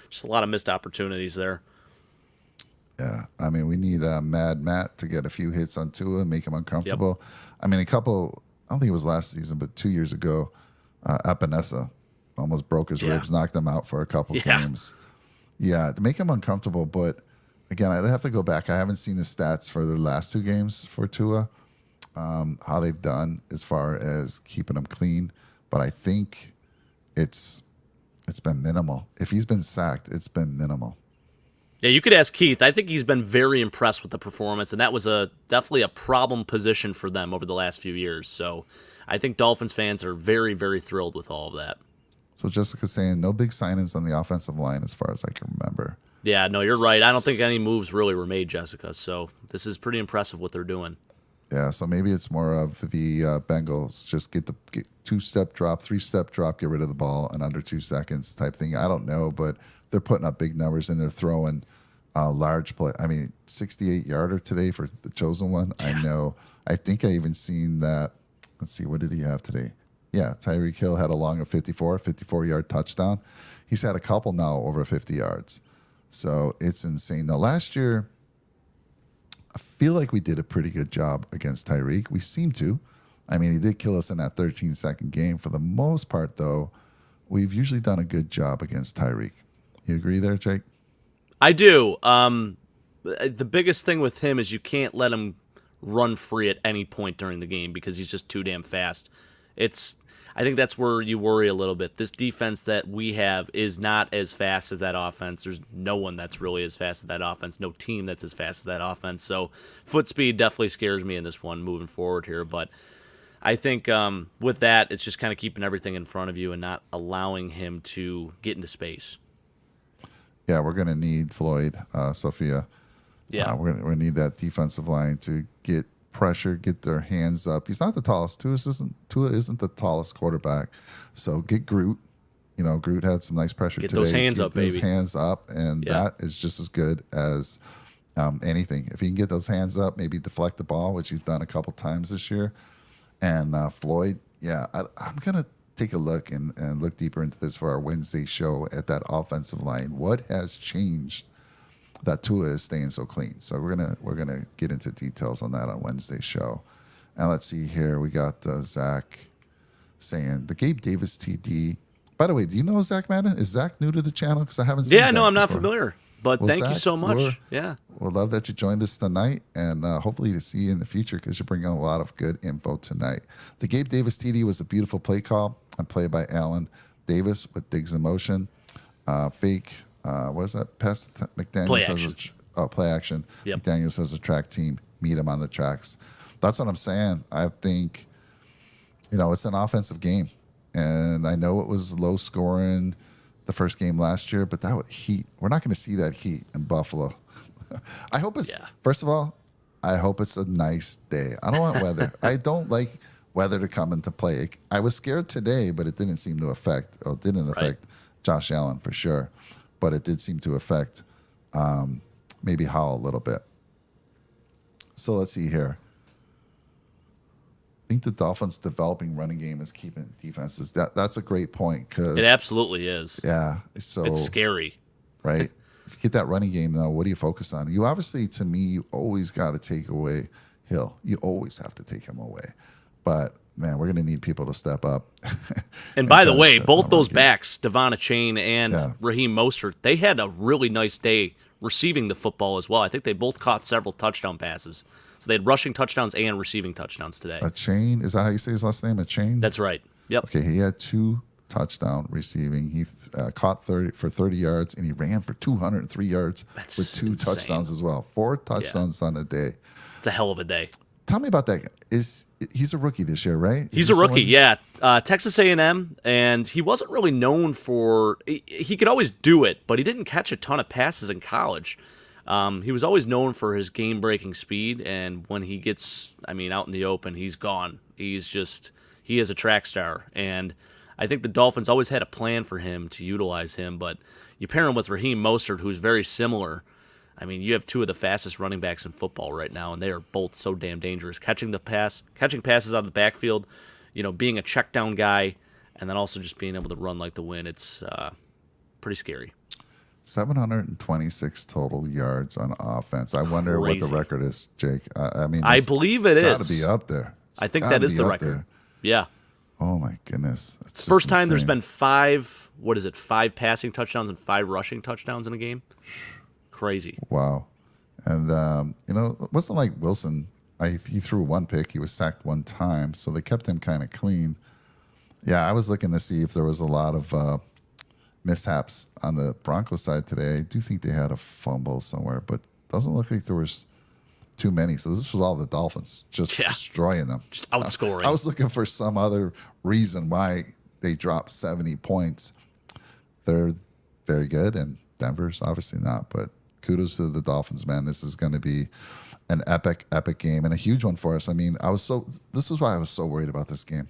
Just a lot of missed opportunities there. Yeah, I mean, we need Mad Matt to get a few hits on Tua and make him uncomfortable. Yep. I mean, I don't think it was last season, but 2 years ago, Epinesa almost broke his ribs, knocked him out for a couple games. Yeah, to make him uncomfortable. But again, I'd have to go back. I haven't seen the stats for their last 2 games for Tua, how they've done as far as keeping him clean. But I think it's It's been minimal. If he's been sacked, it's been minimal. Yeah, you could ask Keith. I think he's been very impressed with the performance, and that was definitely a problem position for them over the last few years. So I think Dolphins fans are very, very thrilled with all of that. So Jessica's saying no big signings on the offensive line as far as I can remember. Yeah, no, you're right. I don't think any moves really were made, Jessica. So this is pretty impressive what they're doing. Yeah, so maybe it's more of the Bengals just get 2-step drop, 3-step drop, get rid of the ball in under 2 seconds type thing. I don't know, but they're putting up big numbers and they're throwing large play. I mean, 68-yarder today for the chosen one. Yeah. I know. I think I even seen that. Let's see, what did he have today? Yeah, Tyreek Hill had a long of 54-yard touchdown. He's had a couple now over 50 yards. So it's insane. Now, last year, I feel like we did a pretty good job against Tyreek. We seem to. I mean, he did kill us in that 13-second game. For the most part, though, we've usually done a good job against Tyreek. You agree there, Jake? I do. The biggest thing with him is you can't let him run free at any point during the game because he's just too damn fast. I think that's where you worry a little bit. This defense that we have is not as fast as that offense. There's no one that's really as fast as that offense. No team that's as fast as that offense. So foot speed definitely scares me in this one moving forward here. But I think with that, it's just kind of keeping everything in front of you and not allowing him to get into space. Yeah, we're going to need Floyd, Sophia. Yeah, we're going to need that defensive line to get pressure, get their hands up. He's not the tallest. Tua isn't the tallest quarterback. So get Groot. You know, Groot had some nice pressure get today. Those hands get up, those baby. hands up, and that is just as good as anything. If he can get those hands up, maybe deflect the ball, which he's done a couple times this year. And Floyd, I'm going to take a look and look deeper into this for our Wednesday show at that offensive line. What has changed that Tua is staying so clean? So we're gonna get into details on that on Wednesday's show. And let's see here. We got Zach saying the Gabe Davis TD. By the way, do you know Zach Madden? Is Zach new to the channel? Because I haven't seen Zach no, I'm not before. familiar. But thank you so much. We'll love that you joined us tonight, and hopefully to see you in the future because you're bringing a lot of good info tonight. The Gabe Davis TD was a beautiful play call and play by Allen Davis with Diggs in motion. Fake. What is that? Pass to McDaniel play says action. Play action. Yep. McDaniel says a track team meet him on the tracks. That's what I'm saying. I think, it's an offensive game, and I know it was low scoring the first game last year, but that was heat. We're not going to see that heat in Buffalo. I hope it's first of all, I hope it's a nice day. I don't want weather. I don't like weather to come into play. I was scared today, but it didn't seem to affect Josh Allen for sure. But it did seem to affect maybe Howell a little bit. So let's see here. I think the Dolphins' developing running game is keeping defenses. That's a great point. It absolutely is. Yeah. So it's scary. Right? If you get that running game, though, what do you focus on? You obviously, to me, you always got to take away Hill. You always have to take him away. But, man, we're going to need people to step up. And by the way, both those backs, Devon Achane and Raheem Mostert, they had a really nice day receiving the football as well. I think they both caught several touchdown passes. So they had rushing touchdowns and receiving touchdowns today. Achane, is that how you say his last name? Achane? That's right. Yep. Okay, he had 2 touchdown receiving. He caught 30 yards, and he ran for 203 yards with 2 touchdowns as well. 4 touchdowns on a day. It's a hell of a day. Tell me about that. He's a rookie this year, right? He's a rookie, Texas A&M, and he wasn't really known for – he could always do it, but he didn't catch a ton of passes in college. He was always known for his game-breaking speed, and when he gets, out in the open, he's gone. He is a track star, and I think the Dolphins always had a plan for him to utilize him, but you pair him with Raheem Mostert, who's very similar. You have 2 of the fastest running backs in football right now, and they are both so damn dangerous. Catching passes out of the backfield, being a check down guy, and then also just being able to run like the wind. It's pretty scary. 726 total yards on offense. I wonder what the record is, Jake. I believe it is. It's got to be up there. I think that is the record. There. Yeah. Oh my goodness! It's the first time there's been 5 passing touchdowns and 5 rushing touchdowns in a game. Crazy. Wow. And, it wasn't like Wilson. He threw 1 pick. He was sacked 1 time, so they kept him kind of clean. Yeah, I was looking to see if there was a lot of mishaps on the Broncos side today. I do think they had a fumble somewhere, but doesn't look like there was too many. So this was all the Dolphins just destroying them. Just outscoring. I was looking for some other reason why they dropped 70 points. They're very good, and Denver's obviously not. But kudos to the Dolphins, man. This is going to be an epic game and a huge one for us. I mean, this is why I was so worried about this game.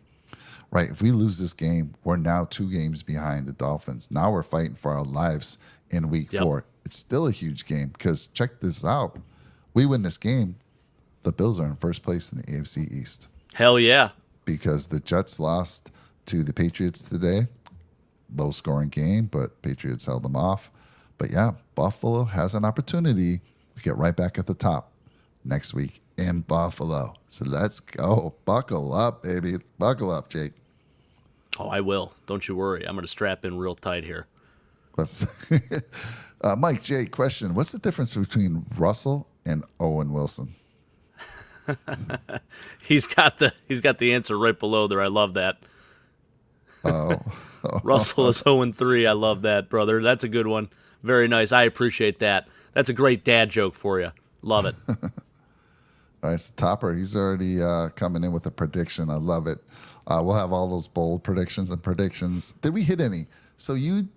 Right, if we lose this game, we're now 2 games behind the Dolphins. Now we're fighting for our lives in week 4. It's still a huge game because check this out. We win this game, the Bills are in first place in the AFC East. Hell yeah. Because the Jets lost to the Patriots today. Low-scoring game, but Patriots held them off. But yeah, Buffalo has an opportunity to get right back at the top next week in Buffalo. So let's go. Buckle up, baby. Buckle up, Jake. Oh, I will. Don't you worry. I'm going to strap in real tight here. Let's Mike, Jay, question. What's the difference between Russell and Owen Wilson? He's got the answer right below there. I love that. Oh. Russell is 0-3. I love that, brother. That's a good one. Very nice. I appreciate that. That's a great dad joke for you. Love it. All right, so Topper, he's already coming in with a prediction. I love it. We'll have all those bold predictions and predictions. Did we hit any? So you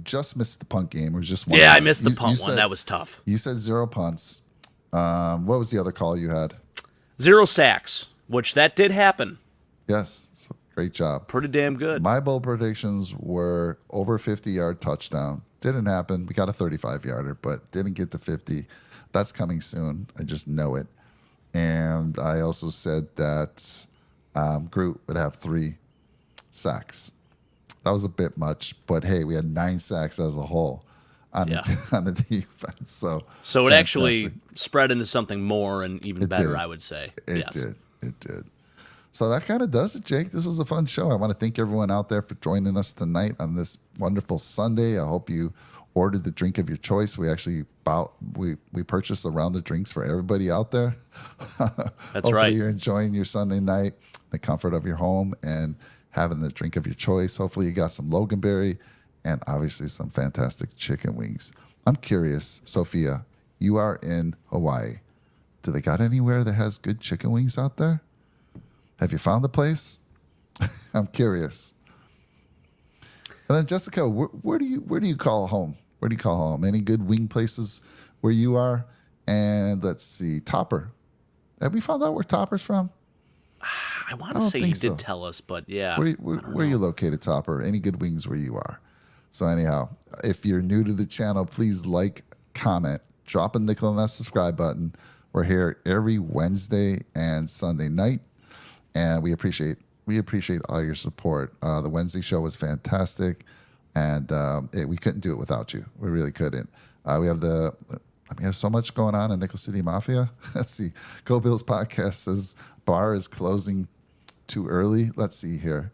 just missed the punt game. It was just one. Yeah, I missed the punt one. That was tough. You said 0 punts. What was the other call you had? 0 sacks, which that did happen. Yes, so great job. Pretty damn good. My bold predictions were over 50-yard touchdown. Didn't happen. We got a 35-yarder, but didn't get to 50. That's coming soon. I just know it. And I also said that Groot would have 3 sacks. That was a bit much, but hey, we had 9 sacks as a whole on the defense. So it actually spread into something more and even better, I would say. It did. So that kind of does it, Jake. This was a fun show. I want to thank everyone out there for joining us tonight on this wonderful Sunday. I hope you ordered the drink of your choice. We actually we purchased a round of drinks for everybody out there. That's right. You're enjoying your Sunday night, the comfort of your home, and having the drink of your choice. Hopefully you got some Loganberry and obviously some fantastic chicken wings. I'm curious, Sophia, you are in Hawaii. Do they got anywhere that has good chicken wings out there? Have you found the place? I'm curious. And then Jessica, where do you call home? Where do you call home? Any good wing places where you are? And let's see, Topper. Have we found out where Topper's from? I want to say you did tell us, but yeah. Where are you located, Topper? Any good wings where you are? So anyhow, if you're new to the channel, please like, comment, drop a nickel on that subscribe button. We're here every Wednesday and Sunday night. And we appreciate all your support. The Wednesday show was fantastic, and we couldn't do it without you. We really couldn't. We have so much going on in Nickel City Mafia. Let's see. Go Bills podcast says bar is closing too early. Let's see here.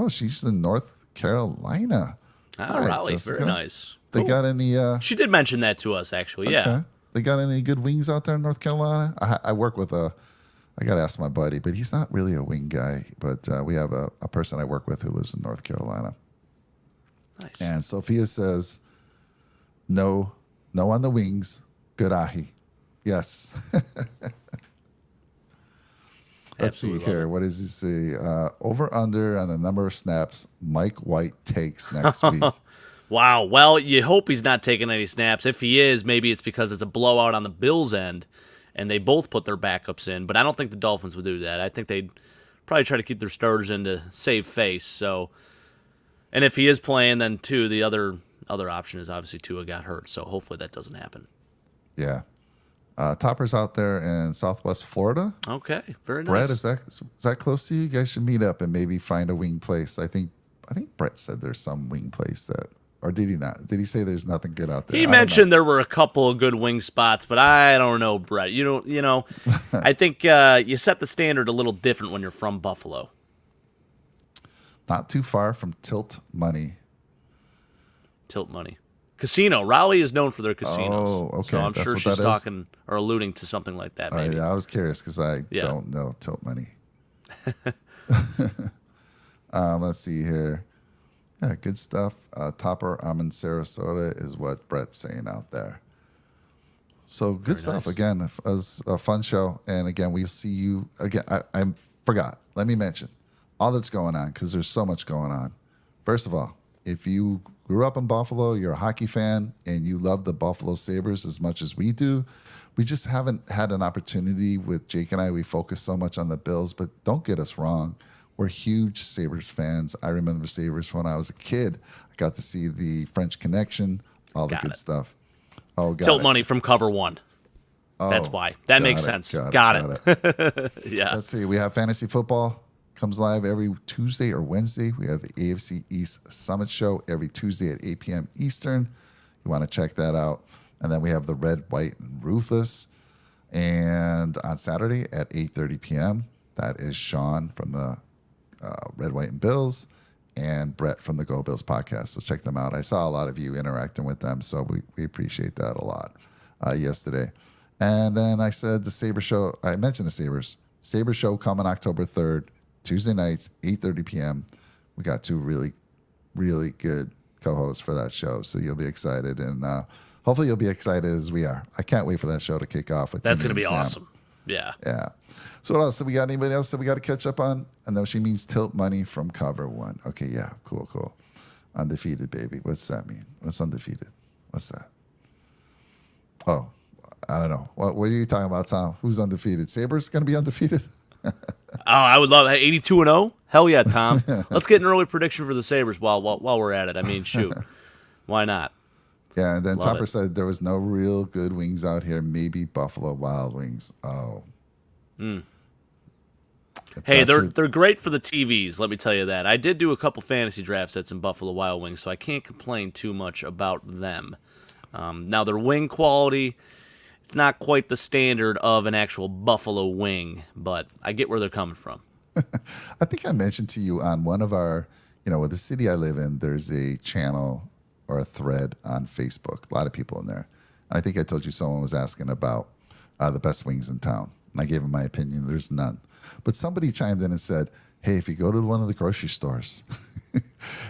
She's in North Carolina. Oh, Raleigh. Jessica. Very nice. They got any? She did mention that to us, actually. Okay. Yeah. They got any good wings out there in North Carolina? I work with I got to ask my buddy, but he's not really a wing guy. But we have a person I work with who lives in North Carolina. Nice. And Sophia says, no on the wings. Good ahi. Yes. Let's see here. What does he say? Over under on the number of snaps Mike White takes next week. Wow. Well, you hope he's not taking any snaps. If he is, maybe it's because it's a blowout on the Bills' end, and they both put their backups in. But I don't think the Dolphins would do that. I think they'd probably try to keep their starters in to save face. So, and if he is playing, then too, the other option is obviously Tua got hurt. So hopefully that doesn't happen. Yeah. Topper's out there in Southwest Florida. Okay, very nice. Brett, is that close to you? You guys should meet up and maybe find a wing place. I think Brett said there's some wing place that, or did he not? Did he say there's nothing good out there? He mentioned there were a couple of good wing spots, but I don't know, Brett. You know, I think you set the standard a little different when you're from Buffalo. Not too far from Tilt Money. Casino. Raleigh is known for their casinos. Oh, okay. So I'm sure she's talking or alluding to something like that. Maybe. Yeah, I was curious because I don't know Tilt Money. Let's see here. Yeah, good stuff. Topper, I'm in Sarasota, is what Brett's saying out there. So good Very stuff. nice. Again, it was a fun show. And again, we'll see you again. I forgot. Let me mention all that's going on because there's so much going on. First of all, if you grew up in Buffalo, you're a hockey fan, and you love the Buffalo Sabres as much as we do, we just haven't had an opportunity with Jake and I. We focus so much on the Bills, but don't get us wrong. We're huge Sabres fans. I remember Sabres when I was a kid. I got to see the French Connection, all the good stuff. Oh, got Tilt it. money from cover one. That's why. That makes sense. Got it. Yeah. Let's see. We have fantasy football. Comes live every Tuesday or Wednesday. We have the AFC East Summit Show every Tuesday at 8 p.m. Eastern. You want to check that out. And then we have the Red, White, and Ruthless. And on Saturday at 8:30 p.m., that is Sean from the Red, White, and Bills and Brett from the Go Bills podcast. So check them out. I saw a lot of you interacting with them, so we appreciate that a lot yesterday. And then I said the Sabre Show. I mentioned the Sabres. Sabre Show coming October 3rd. Tuesday nights, 8:30 p.m. We got two really, really good co-hosts for that show, so you'll be excited, and hopefully you'll be excited as we are. I can't wait for that show to kick off. That's going to be awesome. Yeah. Yeah. So what else? So we got anybody else that we got to catch up on? And then she means tilt money from cover one. Okay, yeah, cool. Undefeated, baby. What's that mean? What's undefeated? What's that? Oh, I don't know. What are you talking about, Tom? Who's undefeated? Sabres going to be undefeated? Oh, I would love 82-0. Hell yeah, Tom. Let's get an early prediction for the Sabres while we're at it. I mean, shoot, why not? Yeah, and then Love Topper it. said there was no real good wings out here. Maybe Buffalo Wild Wings. Oh, Hey, they're great for the TVs. Let me tell you that. I did do a couple fantasy drafts at some Buffalo Wild Wings, so I can't complain too much about them. Now their wing quality, it's not quite the standard of an actual buffalo wing, but I get where they're coming from. I think I mentioned to you on one of our, with the city I live in, there's a channel or a thread on Facebook. A lot of people in there. And I think I told you someone was asking about the best wings in town. And I gave them my opinion. There's none. But somebody chimed in and said, hey, if you go to one of the grocery stores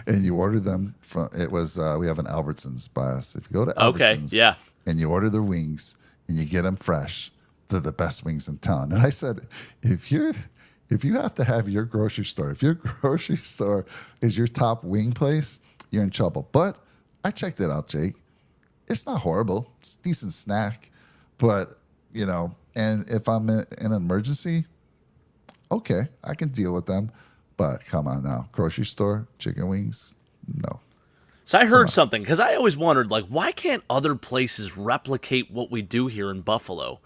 and you order them from, we have an Albertsons by us. If you go to Albertsons and you order their wings and you get them fresh, they're the best wings in town. And I said, if you have to have your grocery store, if your grocery store is your top wing place, you're in trouble. But I checked it out, Jake. It's not horrible. It's a decent snack. But, and if I'm in an emergency, okay, I can deal with them. But come on now. Grocery store, chicken wings, no. So I heard something, because I always wondered, why can't other places replicate what we do here in Buffalo?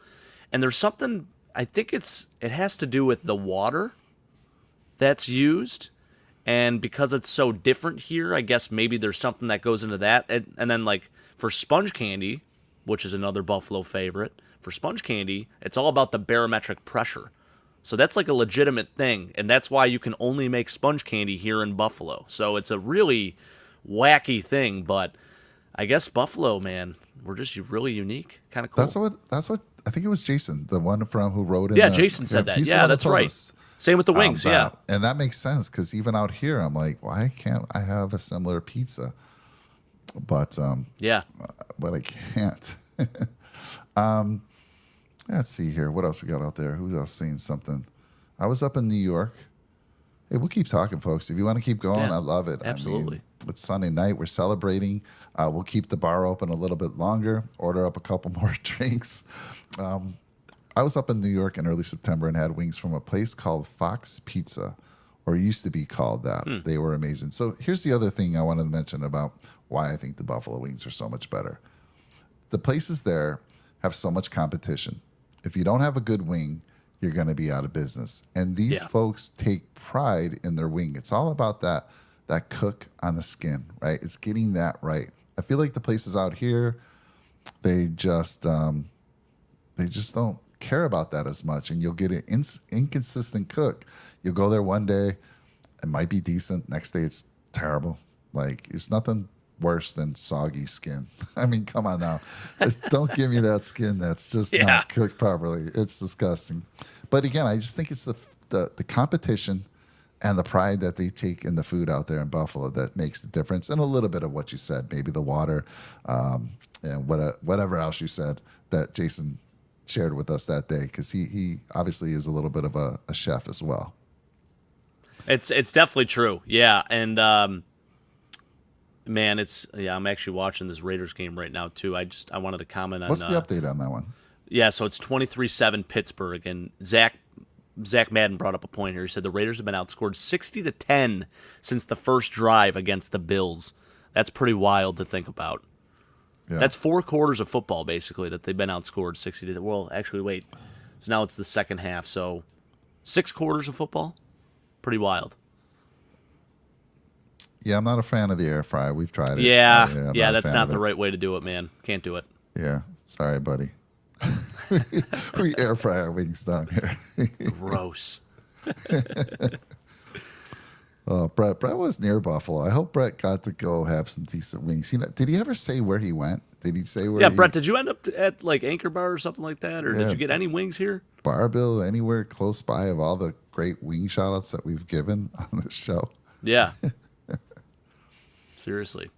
And there's something, I think it has to do with the water that's used. And because it's so different here, I guess maybe there's something that goes into that. And then, for sponge candy, which is another Buffalo favorite, for sponge candy, it's all about the barometric pressure. So that's a legitimate thing, and that's why you can only make sponge candy here in Buffalo. So it's a really wacky thing, but I guess Buffalo, man, we're just really unique. Kind of cool. That's what I think it was Jason, the one from who wrote in. Yeah, Jason said that. Yeah, that's right. Same with the wings, yeah. And that makes sense because even out here, I'm like, why can't I have a similar pizza? But but I can't. Let's see here. What else we got out there? Who else saying something? I was up in New York. Hey, we'll keep talking, folks. If you want to keep going, I love it. Absolutely. It's Sunday night. We're celebrating. We'll keep the bar open a little bit longer. Order up a couple more drinks. I was up in New York in early September and had wings from a place called Fox Pizza, or used to be called that. They were amazing. So here's the other thing I wanted to mention about why I think the Buffalo wings are so much better. The places there have so much competition. If you don't have a good wing, you're going to be out of business. And these folks take pride in their wing. It's all about that cook on the skin, right? It's getting that right. I feel like the places out here, they just don't care about that as much. And you'll get an inconsistent cook. You'll go there one day, it might be decent. Next day, it's terrible. It's nothing worse than soggy skin. I mean, come on now. Don't give me that skin that's just not cooked properly. It's disgusting. But again, I just think it's the competition and the pride that they take in the food out there in Buffalo that makes the difference. And a little bit of what you said, maybe the water, and whatever else you said that Jason shared with us that day, because he obviously is a little bit of a chef as well. It's definitely true. Yeah, and man, I'm actually watching this Raiders game right now too. I wanted to comment on what's the update on that one? Yeah, so it's 23-7 Pittsburgh, and Zach Madden brought up a point here. He said the Raiders have been outscored 60-10 since the first drive against the Bills. That's pretty wild to think about. Yeah. That's 4 quarters of football, basically, that they've been outscored 60 to. Well, actually, wait. So now it's the second half. So 6 quarters of football? Pretty wild. Yeah, I'm not a fan of the air fryer. We've tried it. Yeah, that's not the right way to do it, man. Can't do it. Yeah, sorry, buddy. We air fry our wings down here. Gross. Brett was near Buffalo. I hope Brett got to go have some decent wings. Did he ever say where he went? Did he say where? Yeah, Brett, did you end up at like Anchor Bar or something like that, or did you get any wings here? Barbill, anywhere close by of all the great wing shout-outs that we've given on this show. Yeah. Seriously.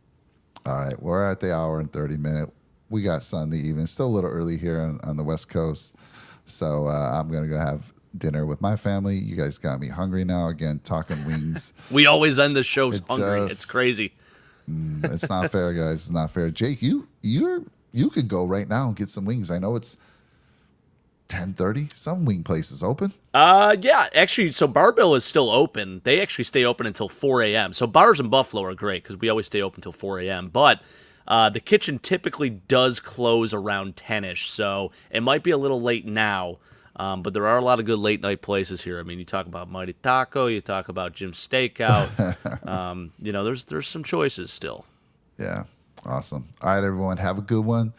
All right, we're at the hour and 30 minute. We got Sunday evening. Still a little early here on the West Coast. So I'm going to go have dinner with my family. You guys got me hungry now. Again, talking wings. We always end the shows hungry. It's crazy. It's not fair, guys. It's not fair. Jake, you could go right now and get some wings. I know it's 10:30. Some wing places open. Yeah, actually, so Barbill is still open. They actually stay open until 4 a.m. So bars in Buffalo are great because we always stay open until 4 a.m. But the kitchen typically does close around 10-ish, so it might be a little late now. But there are a lot of good late night places here. I mean, you talk about Mighty Taco, you talk about Jim's Steakout. There's some choices still. Yeah, awesome. All right, everyone, have a good one.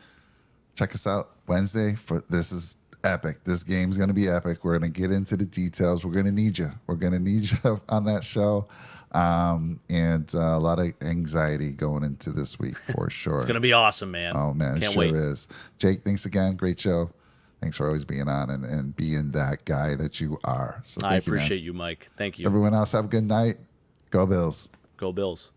Check us out Wednesday. This is epic. This game's going to be epic. We're going to get into the details. We're going to need you. We're going to need you on that show. And a lot of anxiety going into this week for sure. It's going to be awesome, man. Oh, man, Can't sure wait. is. Jake, thanks again. Great show. Thanks for always being on and being that guy that you are. So I appreciate you, Mike. Thank you. Everyone else, have a good night. Go Bills. Go Bills.